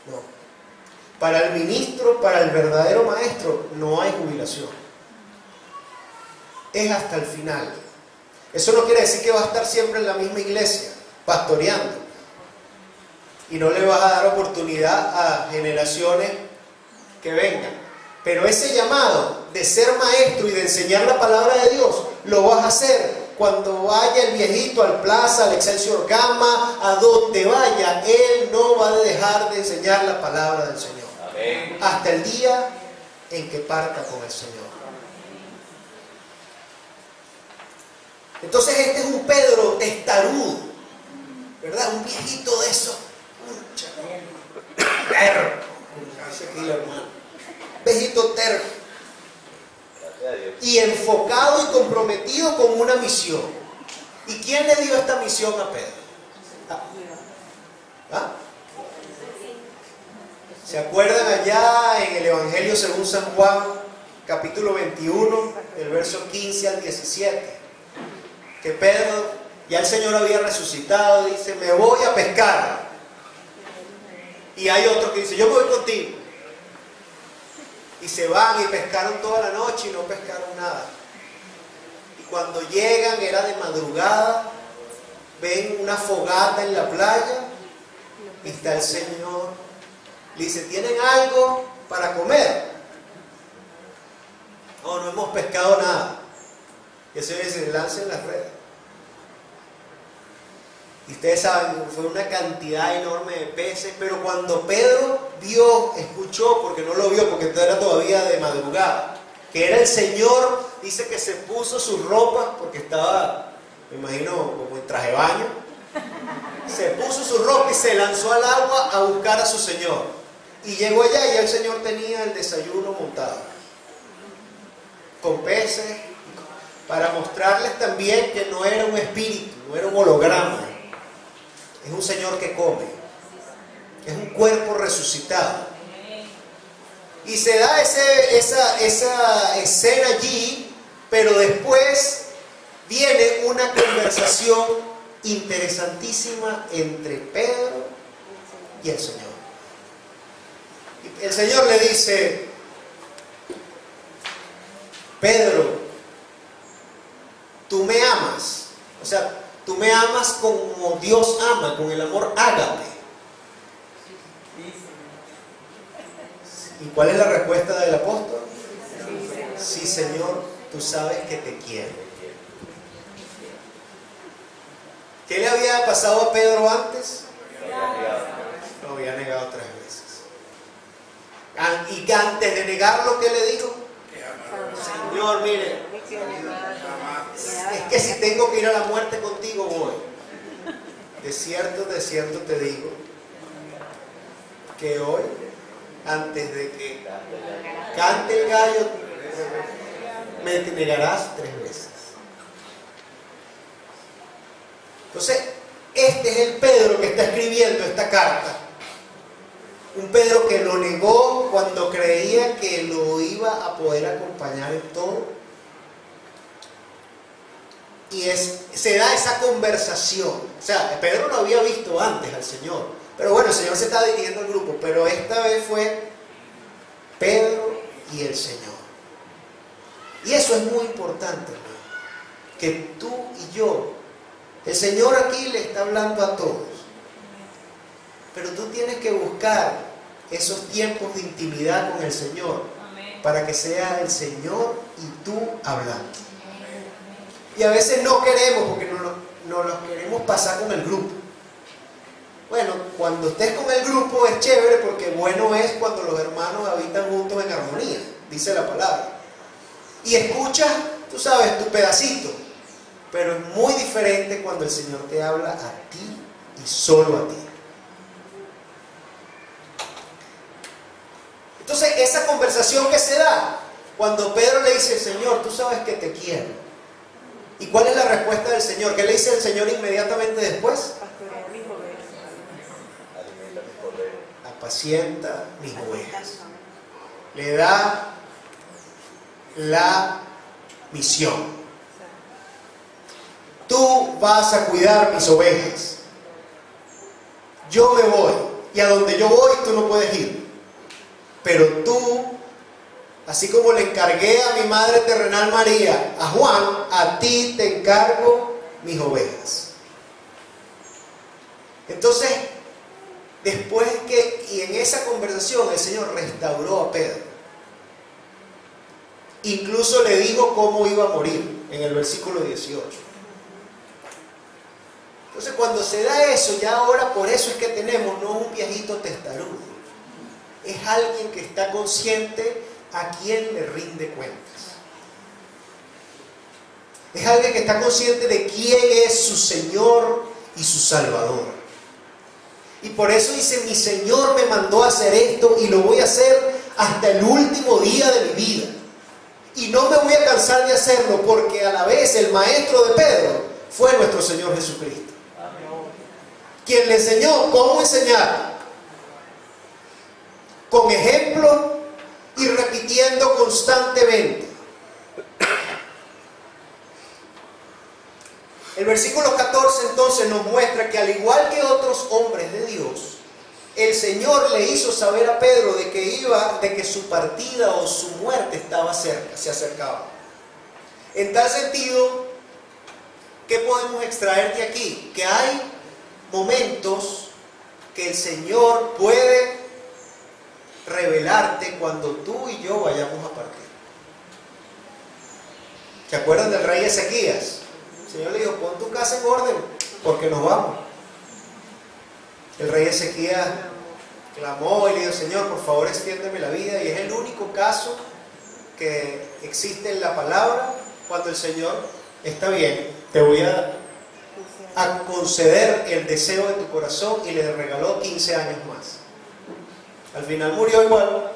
No. Para el ministro, para el verdadero maestro, no hay jubilación. Es hasta el final. Eso no quiere decir que va a estar siempre en la misma iglesia, pastoreando. Y no le vas a dar oportunidad a generaciones que vengan. Pero ese llamado de ser maestro y de enseñar la palabra de Dios, lo vas a hacer cuando vaya el viejito al Plaza, al Excelsior Gama, a donde vaya. Él no va a dejar de enseñar la palabra del Señor. Amén. Hasta el día en que parta con el Señor. Entonces este es un Pedro testarudo, ¿verdad? Un viejito de esos. Terco, dice aquí el hermano. Viejito terco. Y enfocado y comprometido con una misión. ¿Y quién le dio esta misión a Pedro? ¿Ah? ¿Se acuerdan allá en el Evangelio según San Juan, capítulo 21, del verso 15 al 17? Que Pedro, ya el Señor había resucitado, dice, me voy a pescar. Y hay otro que dice, yo me voy contigo. Y se van y pescaron toda la noche y no pescaron nada. Y cuando llegan, era de madrugada, ven una fogata en la playa y está el Señor. Le dice, ¿tienen algo para comer? No, no hemos pescado nada. Y el Señor dice, lancen las redes. Y ustedes saben, fue una cantidad enorme de peces, pero cuando Pedro vio, escuchó, porque no lo vio, porque era todavía de madrugada, que era el Señor, dice que se puso sus ropas, porque estaba, me imagino, como en traje de baño, se puso su ropa y se lanzó al agua a buscar a su Señor. Y llegó allá y el Señor tenía el desayuno montado, con peces, para mostrarles también que no era un espíritu, no era un holograma. Es un Señor que come. Es un cuerpo resucitado. Y se da esa escena allí, pero después viene una conversación interesantísima entre Pedro y el Señor. Y el Señor le dice, Pedro, tú me amas. O sea, tú me amas como Dios ama, con el amor ágape. ¿Y cuál es la respuesta del apóstol? Sí, Señor, tú sabes que te quiero. ¿Qué le había pasado a Pedro antes? Lo había negado 3 veces. Y que antes de negarlo, ¿qué le dijo? Señor, mire, es que si tengo que ir a la muerte contigo, voy. De cierto te digo que hoy antes de que cante el gallo, me negarás 3 veces. Entonces, este es el Pedro que está escribiendo esta carta. Un Pedro que lo negó cuando creía que lo iba a poder acompañar en todo. Y se da esa conversación. O sea, Pedro lo había visto antes al Señor. Pero bueno, el Señor se está dirigiendo al grupo. Pero esta vez fue Pedro y el Señor. Y eso es muy importante, hermano. Que tú y yo, el Señor aquí le está hablando a todos. Pero tú tienes que buscar esos tiempos de intimidad con el Señor. Amén. Para que sea el Señor y tú hablando. Y a veces no queremos, porque no los queremos pasar con el grupo. Bueno, cuando estés con el grupo es chévere, porque bueno es cuando los hermanos habitan juntos en armonía, dice la palabra. Y escuchas, tú sabes, tu pedacito. Pero es muy diferente cuando el Señor te habla a ti y solo a ti. Entonces, esa conversación que se da, cuando Pedro le dice: Señor, tú sabes que te quiero. ¿Y cuál es la respuesta del Señor? ¿Qué le dice el Señor inmediatamente después? Apacienta mis ovejas. Le da la misión. Tú vas a cuidar mis ovejas. Yo me voy. Y a donde yo voy tú no puedes ir. Pero tú, así como le encargué a mi madre terrenal María, a Juan, a ti te encargo mis ovejas. Entonces, después y en esa conversación el Señor restauró a Pedro. Incluso le dijo cómo iba a morir, en el versículo 18. Entonces, cuando se da eso, ya ahora por eso es que tenemos no un viejito testarudo. Es alguien que está consciente a quien le rinde cuentas. Es alguien que está consciente de quién es su Señor y su Salvador. Y por eso dice: mi Señor me mandó a hacer esto y lo voy a hacer hasta el último día de mi vida. Y no me voy a cansar de hacerlo, porque a la vez el maestro de Pedro fue nuestro Señor Jesucristo. Quien le enseñó cómo enseñar. Con ejemplo y repitiendo constantemente. El versículo 14 entonces nos muestra que, al igual que otros hombres de Dios, el Señor le hizo saber a Pedro de que su partida o su muerte estaba cerca, se acercaba. En tal sentido, ¿qué podemos extraer de aquí? Que hay momentos que el Señor puede revelarte cuando tú y yo vayamos a partir. ¿Se acuerdan del rey Ezequías? El Señor le dijo: pon tu casa en orden, porque nos vamos. El rey Ezequías clamó y le dijo: Señor, por favor extiéndeme la vida. Y es el único caso que existe en la palabra cuando el Señor: está bien, te voy a conceder el deseo de tu corazón, y le regaló 15 años más. Al final murió igual,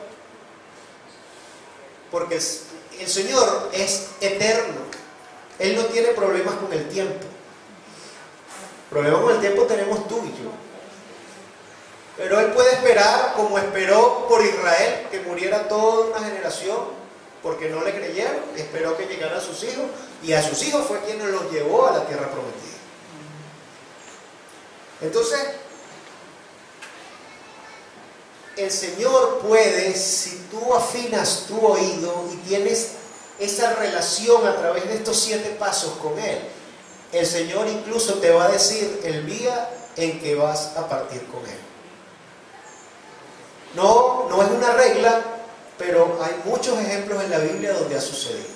porque el Señor es eterno. Él no tiene problemas con el tiempo. Problemas con el tiempo tenemos tú y yo. Pero Él puede esperar, como esperó por Israel, que muriera toda una generación, porque no le creyeron. Esperó que llegaran sus hijos, y a sus hijos fue quien los llevó a la tierra prometida. Entonces, el Señor puede, si tú afinas tu oído y tienes esa relación a través de estos 7 pasos con Él, el Señor incluso te va a decir el día en que vas a partir con Él. No es una regla, pero hay muchos ejemplos en la Biblia donde ha sucedido.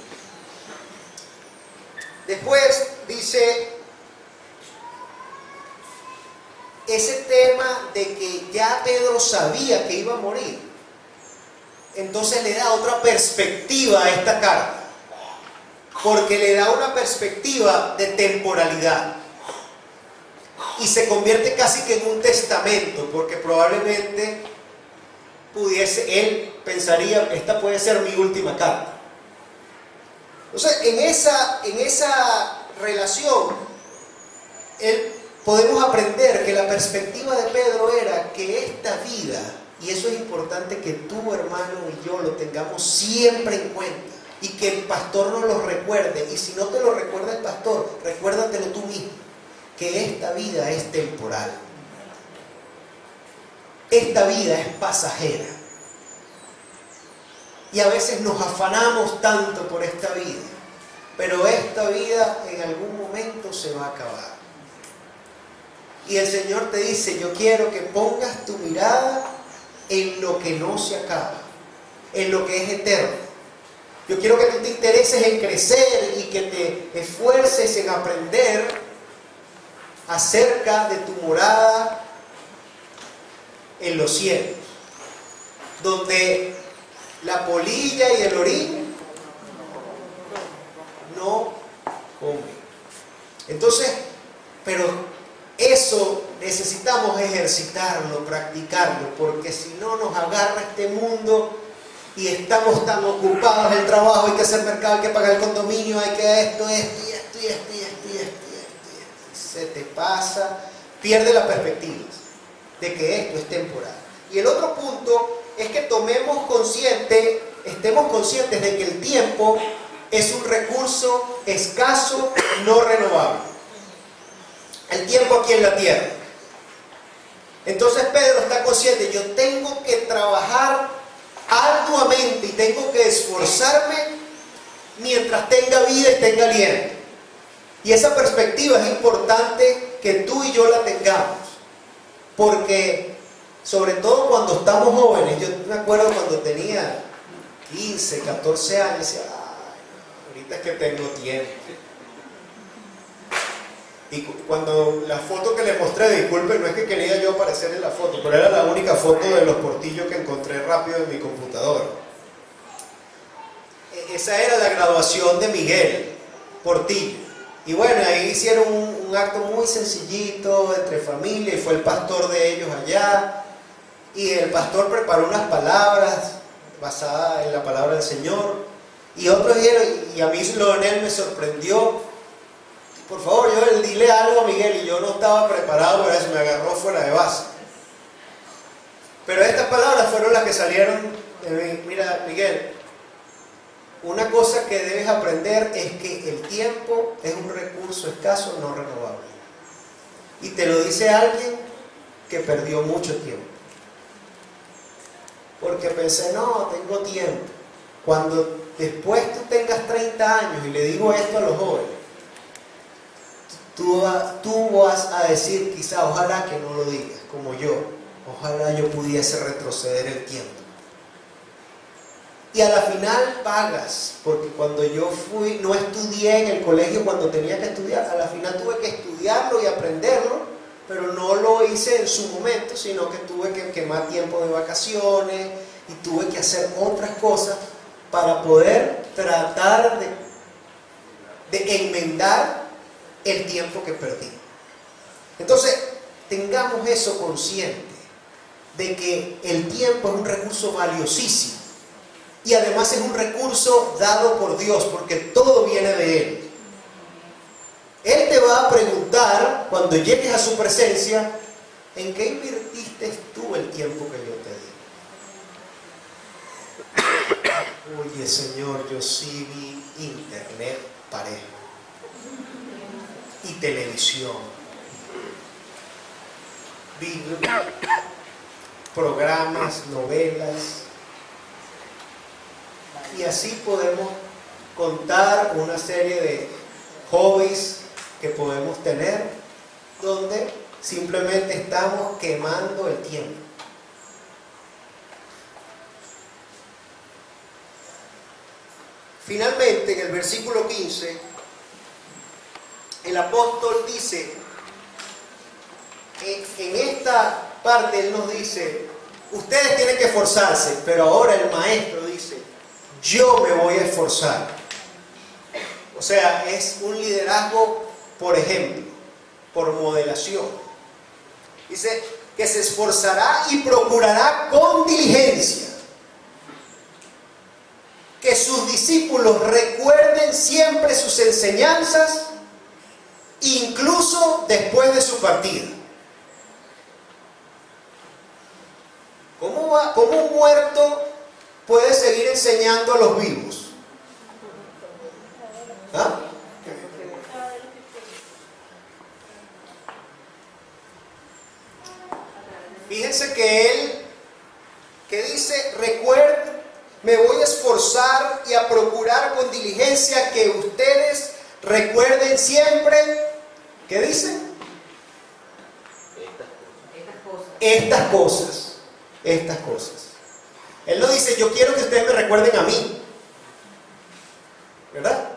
Después dice ese tema de que ya Pedro sabía que iba a morir. Entonces le da otra perspectiva a esta carta, porque le da una perspectiva de temporalidad y se convierte casi que en un testamento, porque probablemente él pensaría, esta puede ser mi última carta. Entonces, en esa relación, podemos aprender que la perspectiva de Pedro era que esta vida, y eso es importante que tú, hermano, y yo lo tengamos siempre en cuenta, y que el pastor nos lo recuerde, y si no te lo recuerda el pastor, recuérdatelo tú mismo, que esta vida es temporal. Esta vida es pasajera. Y a veces nos afanamos tanto por esta vida, pero esta vida en algún momento se va a acabar. Y el Señor te dice, yo quiero que pongas tu mirada en lo que no se acaba, en lo que es eterno. Yo quiero que tú te intereses en crecer y que te esfuerces en aprender acerca de tu morada en los cielos, donde la polilla y el orín no comen. Entonces, pero eso necesitamos ejercitarlo, practicarlo, porque si no nos agarra este mundo y estamos tan ocupados en el trabajo, hay que hacer mercado, hay que pagar el condominio, hay que esto, se te pasa, pierde la perspectiva de que esto es temporal. Y el otro punto es que estemos conscientes de que el tiempo es un recurso escaso, no renovable. El tiempo aquí en la tierra. Entonces Pedro está consciente, yo tengo que trabajar arduamente y tengo que esforzarme mientras tenga vida y tenga aliento. Y esa perspectiva es importante que tú y yo la tengamos, porque sobre todo cuando estamos jóvenes, yo me acuerdo cuando tenía 15, 14 años, decía, ahorita es que tengo tiempo. Y cuando la foto que le mostré, disculpen, no es que quería yo aparecer en la foto, pero era la única foto de los portillos que encontré rápido en mi computadora. Esa era la graduación de Miguel Portillo. Y bueno, ahí hicieron un acto muy sencillito entre familia y fue el pastor de ellos allá. Y el pastor preparó unas palabras basadas en la palabra del Señor. Y otros dijeron, y a mí Leonel me sorprendió. Por favor, yo dile algo a Miguel, y yo no estaba preparado para eso, me agarró fuera de base. Pero estas palabras fueron las que salieron de mí. Mira, Miguel, una cosa que debes aprender es que el tiempo es un recurso escaso, no renovable. Y te lo dice alguien que perdió mucho tiempo. Porque pensé, no, tengo tiempo. Cuando después tú tengas 30 años, y le digo esto a los jóvenes, tú vas a decir, quizá, ojalá que no lo digas, como yo, ojalá yo pudiese retroceder el tiempo. Y a la final pagas, porque cuando yo no estudié en el colegio cuando tenía que estudiar, a la final tuve que estudiarlo y aprenderlo, pero no lo hice en su momento, sino que tuve que quemar tiempo de vacaciones y tuve que hacer otras cosas para poder tratar de enmendar el tiempo que perdí. Entonces, tengamos eso consciente, de que el tiempo es un recurso valiosísimo y además es un recurso dado por Dios, porque todo viene de Él. Él te va a preguntar cuando llegues a su presencia, ¿en qué invertiste tú el tiempo que yo te di? Oye, Señor, yo sí vi internet parejo y televisión, vi programas, novelas, y así podemos contar una serie de hobbies que podemos tener donde simplemente estamos quemando el tiempo. Finalmente, en el versículo 15, el apóstol dice, en esta parte él nos dice, ustedes tienen que esforzarse, pero ahora el maestro dice, yo me voy a esforzar. O sea, es un liderazgo por ejemplo, por modelación. Dice, que se esforzará y procurará con diligencia que sus discípulos recuerden siempre sus enseñanzas, incluso después de su partida. ¿Cómo un muerto puede seguir enseñando a los vivos? ¿Ah? Fíjense que él, que dice, recuerden, me voy a esforzar y a procurar con diligencia que ustedes recuerden siempre, ¿qué dice? Estas cosas. Él no dice, yo quiero que ustedes me recuerden a mí, ¿verdad?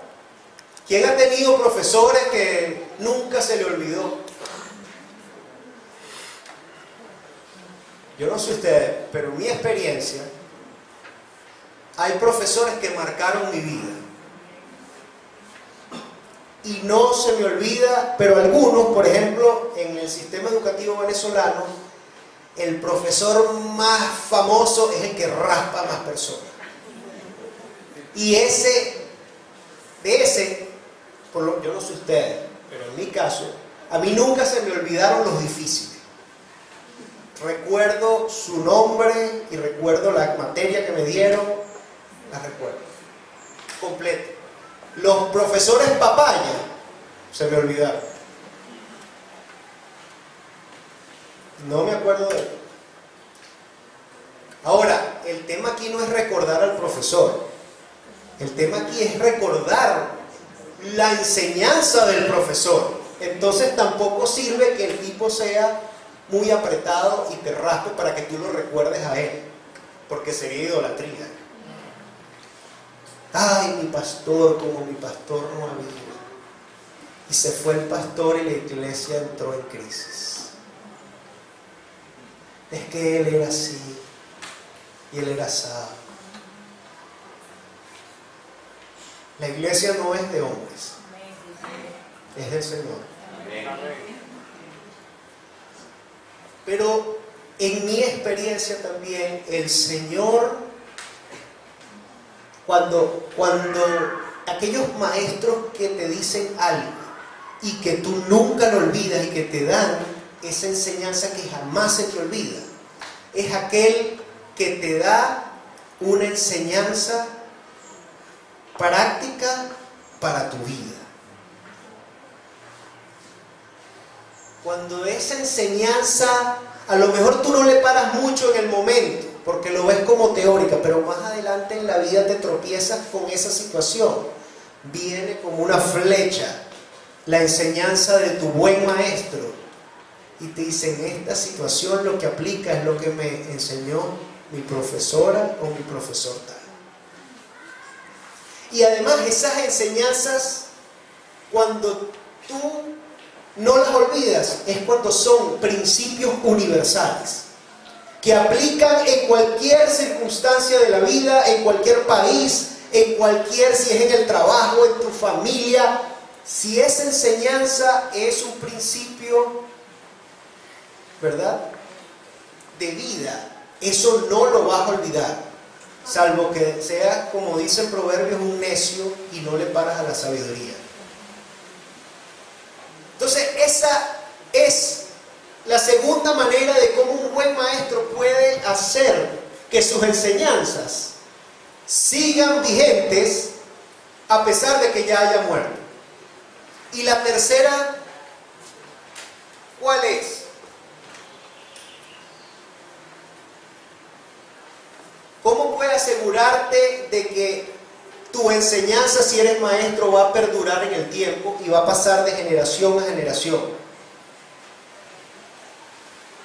¿Quién ha tenido profesores que nunca se le olvidó? Yo no sé ustedes, pero en mi experiencia, hay profesores que marcaron mi vida. Y no se me olvida, pero algunos, por ejemplo, en el sistema educativo venezolano, el profesor más famoso es el que raspa a más personas. Y yo no sé ustedes, pero en mi caso, a mí nunca se me olvidaron los difíciles. Recuerdo su nombre y recuerdo la materia que me dieron, la recuerdo completo. Los profesores papaya se me olvidaron. No me acuerdo de él. Ahora, el tema aquí no es recordar al profesor. El tema aquí es recordar la enseñanza del profesor. Entonces tampoco sirve que el tipo sea muy apretado y te raspe para que tú lo recuerdes a él, porque sería idolatría. Ay, mi pastor, como mi pastor no había. Y se fue el pastor y la iglesia entró en crisis. Es que él era así y él era asado. La iglesia no es de hombres, es del Señor. Pero en mi experiencia también, el Señor, cuando aquellos maestros que te dicen algo y que tú nunca lo olvidas y que te dan esa enseñanza que jamás se te olvida, es aquel que te da una enseñanza práctica para tu vida. Cuando esa enseñanza, a lo mejor tú no le paras mucho en el momento, porque lo ves como teórica, pero más adelante en la vida te tropiezas con esa situación. Viene como una flecha la enseñanza de tu buen maestro y te dice, en esta situación lo que aplica es lo que me enseñó mi profesora o mi profesor tal. Y además esas enseñanzas, cuando tú no las olvidas, es cuando son principios universales que aplican en cualquier circunstancia de la vida, en cualquier país, si es en el trabajo, en tu familia. Si esa enseñanza es un principio, ¿verdad?, de vida, eso no lo vas a olvidar, salvo que seas, como dice en Proverbios, un necio y no le paras a la sabiduría. Entonces, esa es la segunda manera de cómo un buen maestro puede hacer que sus enseñanzas sigan vigentes a pesar de que ya haya muerto. Y la tercera, ¿cuál es? ¿Cómo puedes asegurarte de que tu enseñanza, si eres maestro, va a perdurar en el tiempo y va a pasar de generación a generación?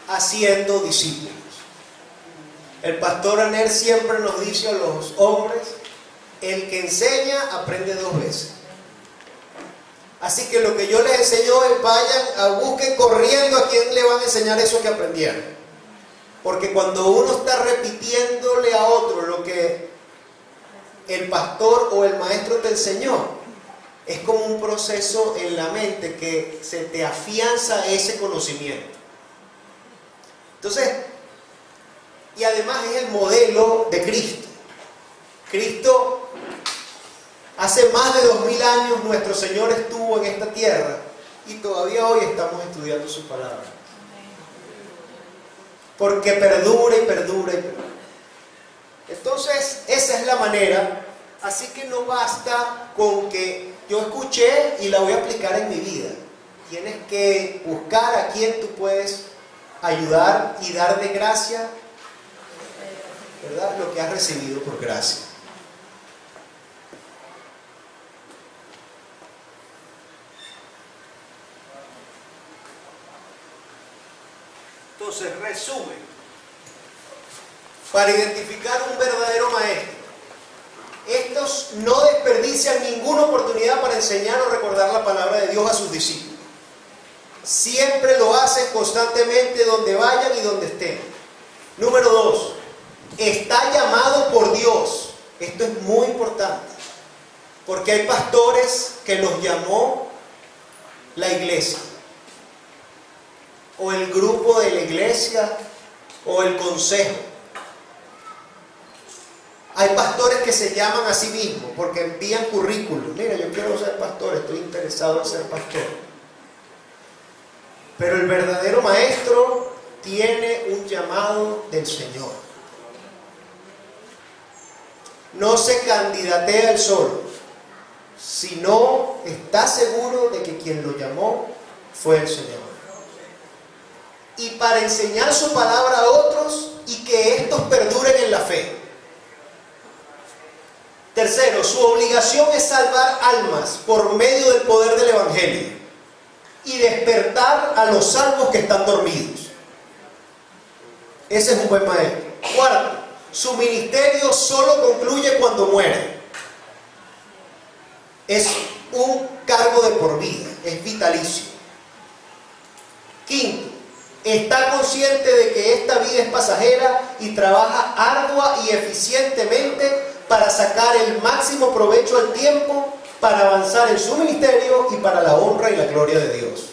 Haciendo discípulos. El pastor Aner siempre nos dice a los hombres, el que enseña aprende 2 veces. Así que lo que yo les enseño es vayan, busquen corriendo a quien le van a enseñar eso que aprendieron. Porque cuando uno está repitiéndole a otro lo que el pastor o el maestro te enseñó, es como un proceso en la mente que se te afianza ese conocimiento. Entonces, y además es el modelo de Cristo. Cristo, hace más de 2000 años, nuestro Señor estuvo en esta tierra y todavía hoy estamos estudiando su palabra. Porque perdura y perdura y perdura. Entonces, esa es la manera. Así que no basta con que yo escuché y la voy a aplicar en mi vida. Tienes que buscar a quien tú puedes ayudar y dar de gracia, ¿verdad?, lo que has recibido por gracia. Entonces, resumen. Para identificar un verdadero maestro, estos no desperdician ninguna oportunidad para enseñar o recordar la palabra de Dios a sus discípulos. Siempre lo hacen constantemente donde vayan y donde estén. Número 2, está llamado por Dios. Esto es muy importante, porque hay pastores que los llamó la iglesia, o el grupo de la iglesia, o el consejo. Hay pastores que se llaman a sí mismos porque envían currículum. Mira, yo quiero ser pastor, estoy interesado en ser pastor. Pero el verdadero maestro tiene un llamado del Señor. No se candidatea él solo, sino está seguro de que quien lo llamó fue el Señor. Y para enseñar su palabra a otros y que estos perduren en la fe. Tercero, su obligación es salvar almas por medio del poder del Evangelio y despertar a los salvos que están dormidos. Ese es un buen maestro. Cuarto, su ministerio solo concluye cuando muere. Es un cargo de por vida, es vitalicio. Quinto, está consciente de que esta vida es pasajera y trabaja ardua y eficientemente para sacar el máximo provecho al tiempo, para avanzar en su ministerio y para la honra y la gloria de Dios.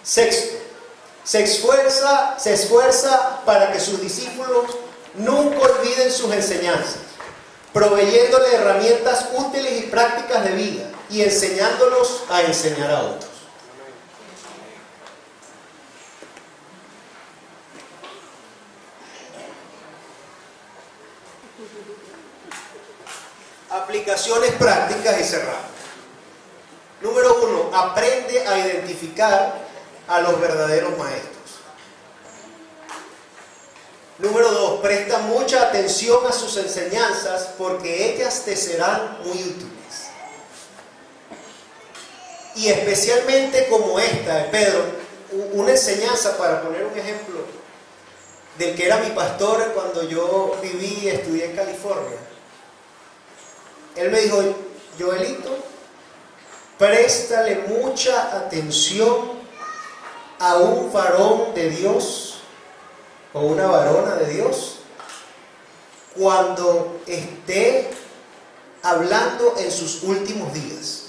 Sexto, se esfuerza para que sus discípulos nunca olviden sus enseñanzas, proveyéndole herramientas útiles y prácticas de vida y enseñándolos a enseñar a otros. Aplicaciones prácticas y cerradas. Número 1, aprende a identificar a los verdaderos maestros. Número 2, presta mucha atención a sus enseñanzas porque ellas te serán muy útiles. Y especialmente como esta de Pedro, una enseñanza, para poner un ejemplo, del que era mi pastor cuando yo viví y estudié en California. Él me dijo: Joelito, préstale mucha atención a un varón de Dios o una varona de Dios cuando esté hablando en sus últimos días,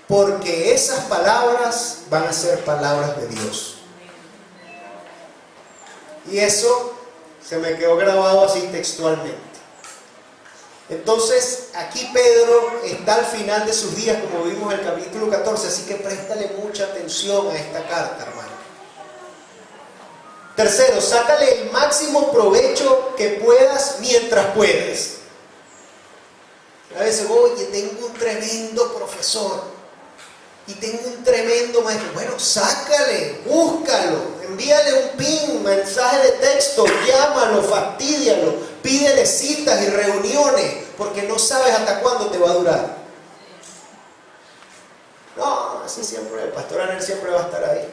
porque esas palabras van a ser palabras de Dios. Y eso se me quedó grabado así textualmente. Entonces, aquí Pedro está al final de sus días, como vimos en el capítulo 14, así que préstale mucha atención a esta carta, hermano. Tercero, sácale el máximo provecho que puedas mientras puedes. A veces, oye, tengo un tremendo profesor y tengo un tremendo maestro. Bueno, sácale, búscalo, envíale un pin, mensaje de texto, llámalo, fastídialo, pídele citas y reuniones, porque no sabes hasta cuándo te va a durar. No, así siempre, el pastor Anel siempre va a estar ahí.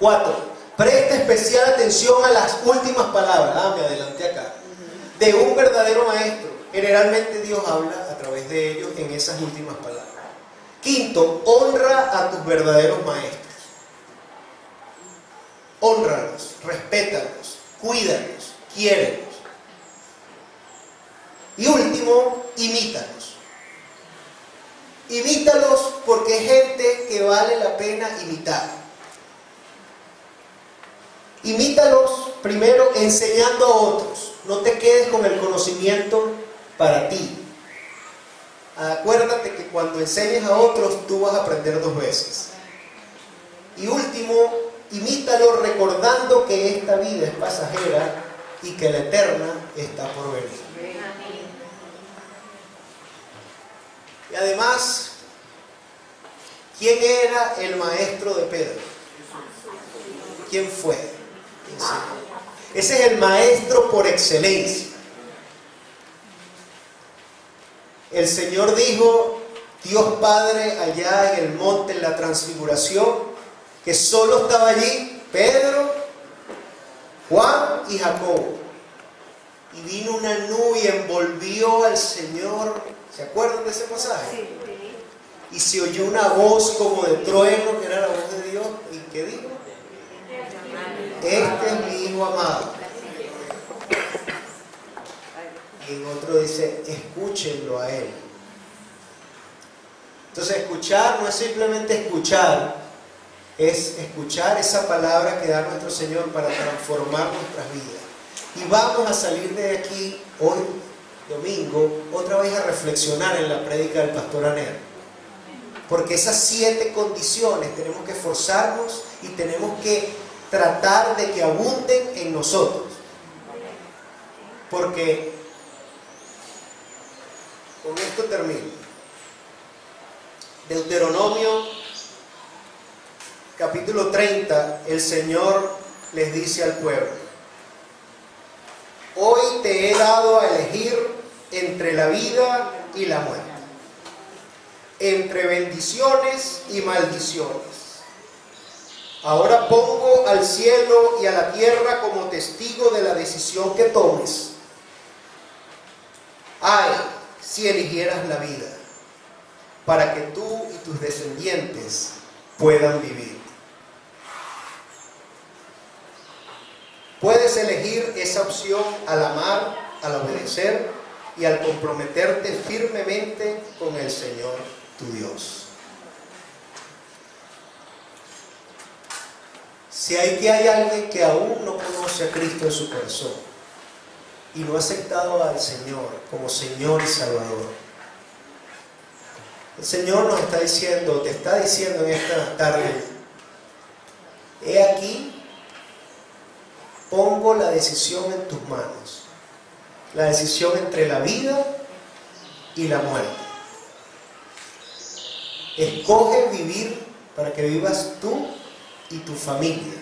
4, presta especial atención a las últimas palabras. Me adelanté acá. De un verdadero maestro. Generalmente Dios habla a través de ellos en esas últimas palabras. 5, honra a tus verdaderos maestros. Hónralos, respétalos, cuídalos, quiérelos. Y último, imítalos. Imítalos porque es gente que vale la pena imitar. Imítalos primero enseñando a otros. No te quedes con el conocimiento para ti. Acuérdate que cuando enseñes a otros, tú vas a aprender 2 veces. Y último, imítalo recordando que esta vida es pasajera y que la eterna está por venir. Y además, ¿quién era el maestro de Pedro? ¿Quién fue? Ese es el maestro por excelencia. El Señor dijo, Dios Padre allá en el monte, en la transfiguración, que solo estaba allí Pedro, Juan y Jacobo. Y vino una nube y envolvió al Señor. ¿Se acuerdan de ese pasaje? Y se oyó una voz como de trueno, que era la voz de Dios. ¿Y qué dijo? Este es mi Hijo amado. Y en otro dice, escúchenlo a Él. Entonces escuchar no es simplemente escuchar, es escuchar esa palabra que da nuestro Señor para transformar nuestras vidas. Y vamos a salir de aquí hoy, domingo, otra vez a reflexionar en la prédica del pastor Aner. Porque esas 7 condiciones tenemos que esforzarnos y tenemos que tratar de que abunden en nosotros. Porque, con esto termino. Deuteronomio capítulo 30, el Señor les dice al pueblo: hoy te he dado a elegir entre la vida y la muerte, entre bendiciones y maldiciones. Ahora pongo al cielo y a la tierra como testigo de la decisión que tomes. Ay, si eligieras la vida, para que tú y tus descendientes puedan vivir. Puedes elegir esa opción al amar, al obedecer y al comprometerte firmemente con el Señor tu Dios. Si hay alguien que aún no conoce a Cristo en su corazón y no ha aceptado al Señor como Señor y Salvador, el Señor nos está diciendo, te está diciendo en esta tarde: he aquí, pongo la decisión en tus manos, la decisión entre la vida y la muerte. Escoge vivir para que vivas tú y tu familia.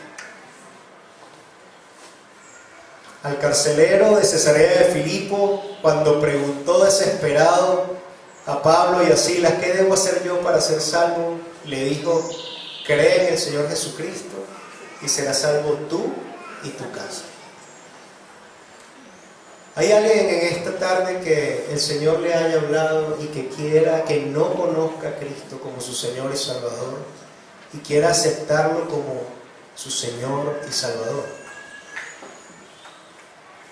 Al carcelero de Cesarea de Filipo, cuando preguntó desesperado a Pablo y a Silas, ¿qué debo hacer yo para ser salvo?, le dijo: cree en el Señor Jesucristo y serás salvo tú y tu casa. ¿Hay alguien en esta tarde que el Señor le haya hablado y que quiera, que no conozca a Cristo como su Señor y Salvador y quiera aceptarlo como su Señor y Salvador?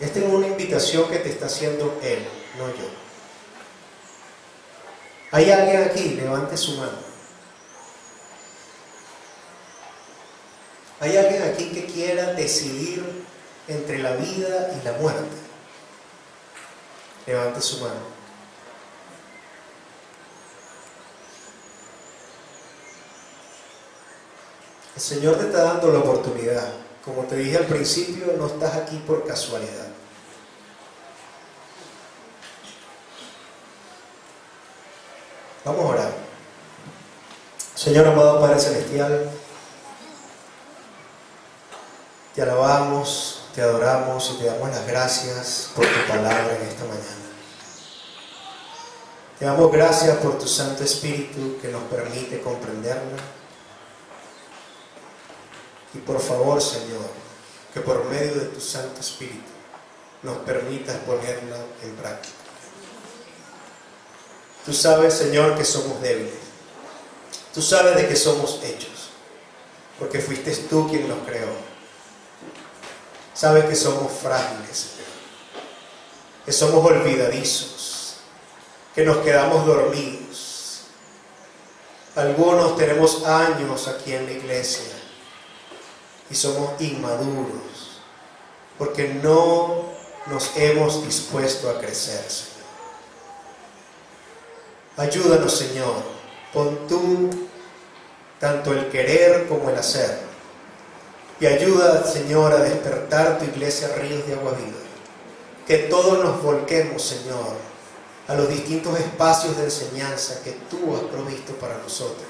Esta es una invitación que te está haciendo Él, no yo. ¿Hay alguien aquí? Levante su mano. ¿Hay alguien aquí que quiera decidir entre la vida y la muerte? Levante su mano. El Señor te está dando la oportunidad. Como te dije al principio, no estás aquí por casualidad. Vamos a orar. Señor amado Padre Celestial, te alabamos, te adoramos y te damos las gracias por tu palabra en esta mañana. Te damos gracias por tu Santo Espíritu que nos permite comprenderla. Y por favor, Señor, que por medio de tu Santo Espíritu nos permitas ponerla en práctica. Tú sabes, Señor, que somos débiles. Tú sabes de que somos hechos, porque fuiste tú quien nos creó. Sabes que somos frágiles, Señor, que somos olvidadizos, que nos quedamos dormidos, Algunos tenemos años aquí en la iglesia y somos inmaduros porque no nos hemos dispuesto a crecer, Señor. Ayúdanos, Señor. Pon tú tanto el querer como el hacer. Y ayuda, Señor, a despertar tu iglesia Ríos de Agua Viva. Que todos nos volquemos, Señor, a los distintos espacios de enseñanza que tú has provisto para nosotros,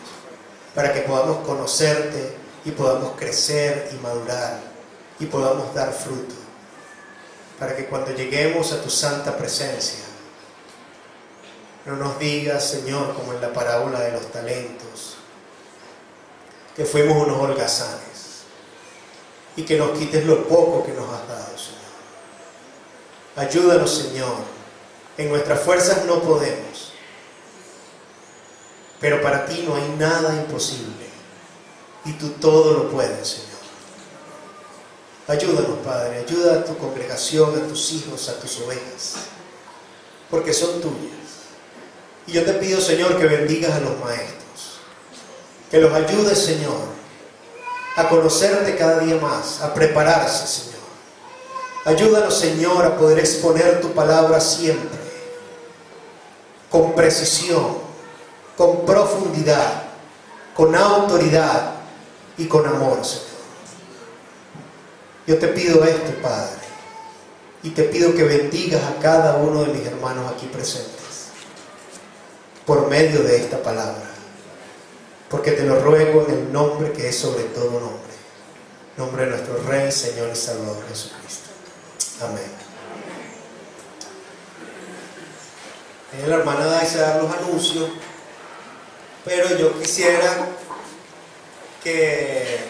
para que podamos conocerte y podamos crecer y madurar y podamos dar fruto, para que cuando lleguemos a tu santa presencia no nos digas, Señor, como en la parábola de los talentos, que fuimos unos holgazanes y que nos quites lo poco que nos has dado, Señor. Ayúdanos, Señor. En nuestras fuerzas no podemos, pero para ti no hay nada imposible y tú todo lo puedes, Señor. Ayúdanos, Padre, ayuda a tu congregación, a tus hijos, a tus ovejas, porque son tuyas. Y yo te pido, Señor, que bendigas a los maestros, que los ayudes, Señor, a conocerte cada día más, a prepararse, Señor. Ayúdanos, Señor, a poder exponer tu palabra siempre, con precisión, con profundidad, con autoridad y con amor, Señor. Yo te pido esto, Padre, y te pido que bendigas a cada uno de mis hermanos aquí presentes, por medio de esta palabra, porque te lo ruego en el nombre que es sobre todo nombre, nombre de nuestro Rey, Señor y Salvador Jesucristo. Amén. La hermana Daisy da los anuncios, pero yo quisiera que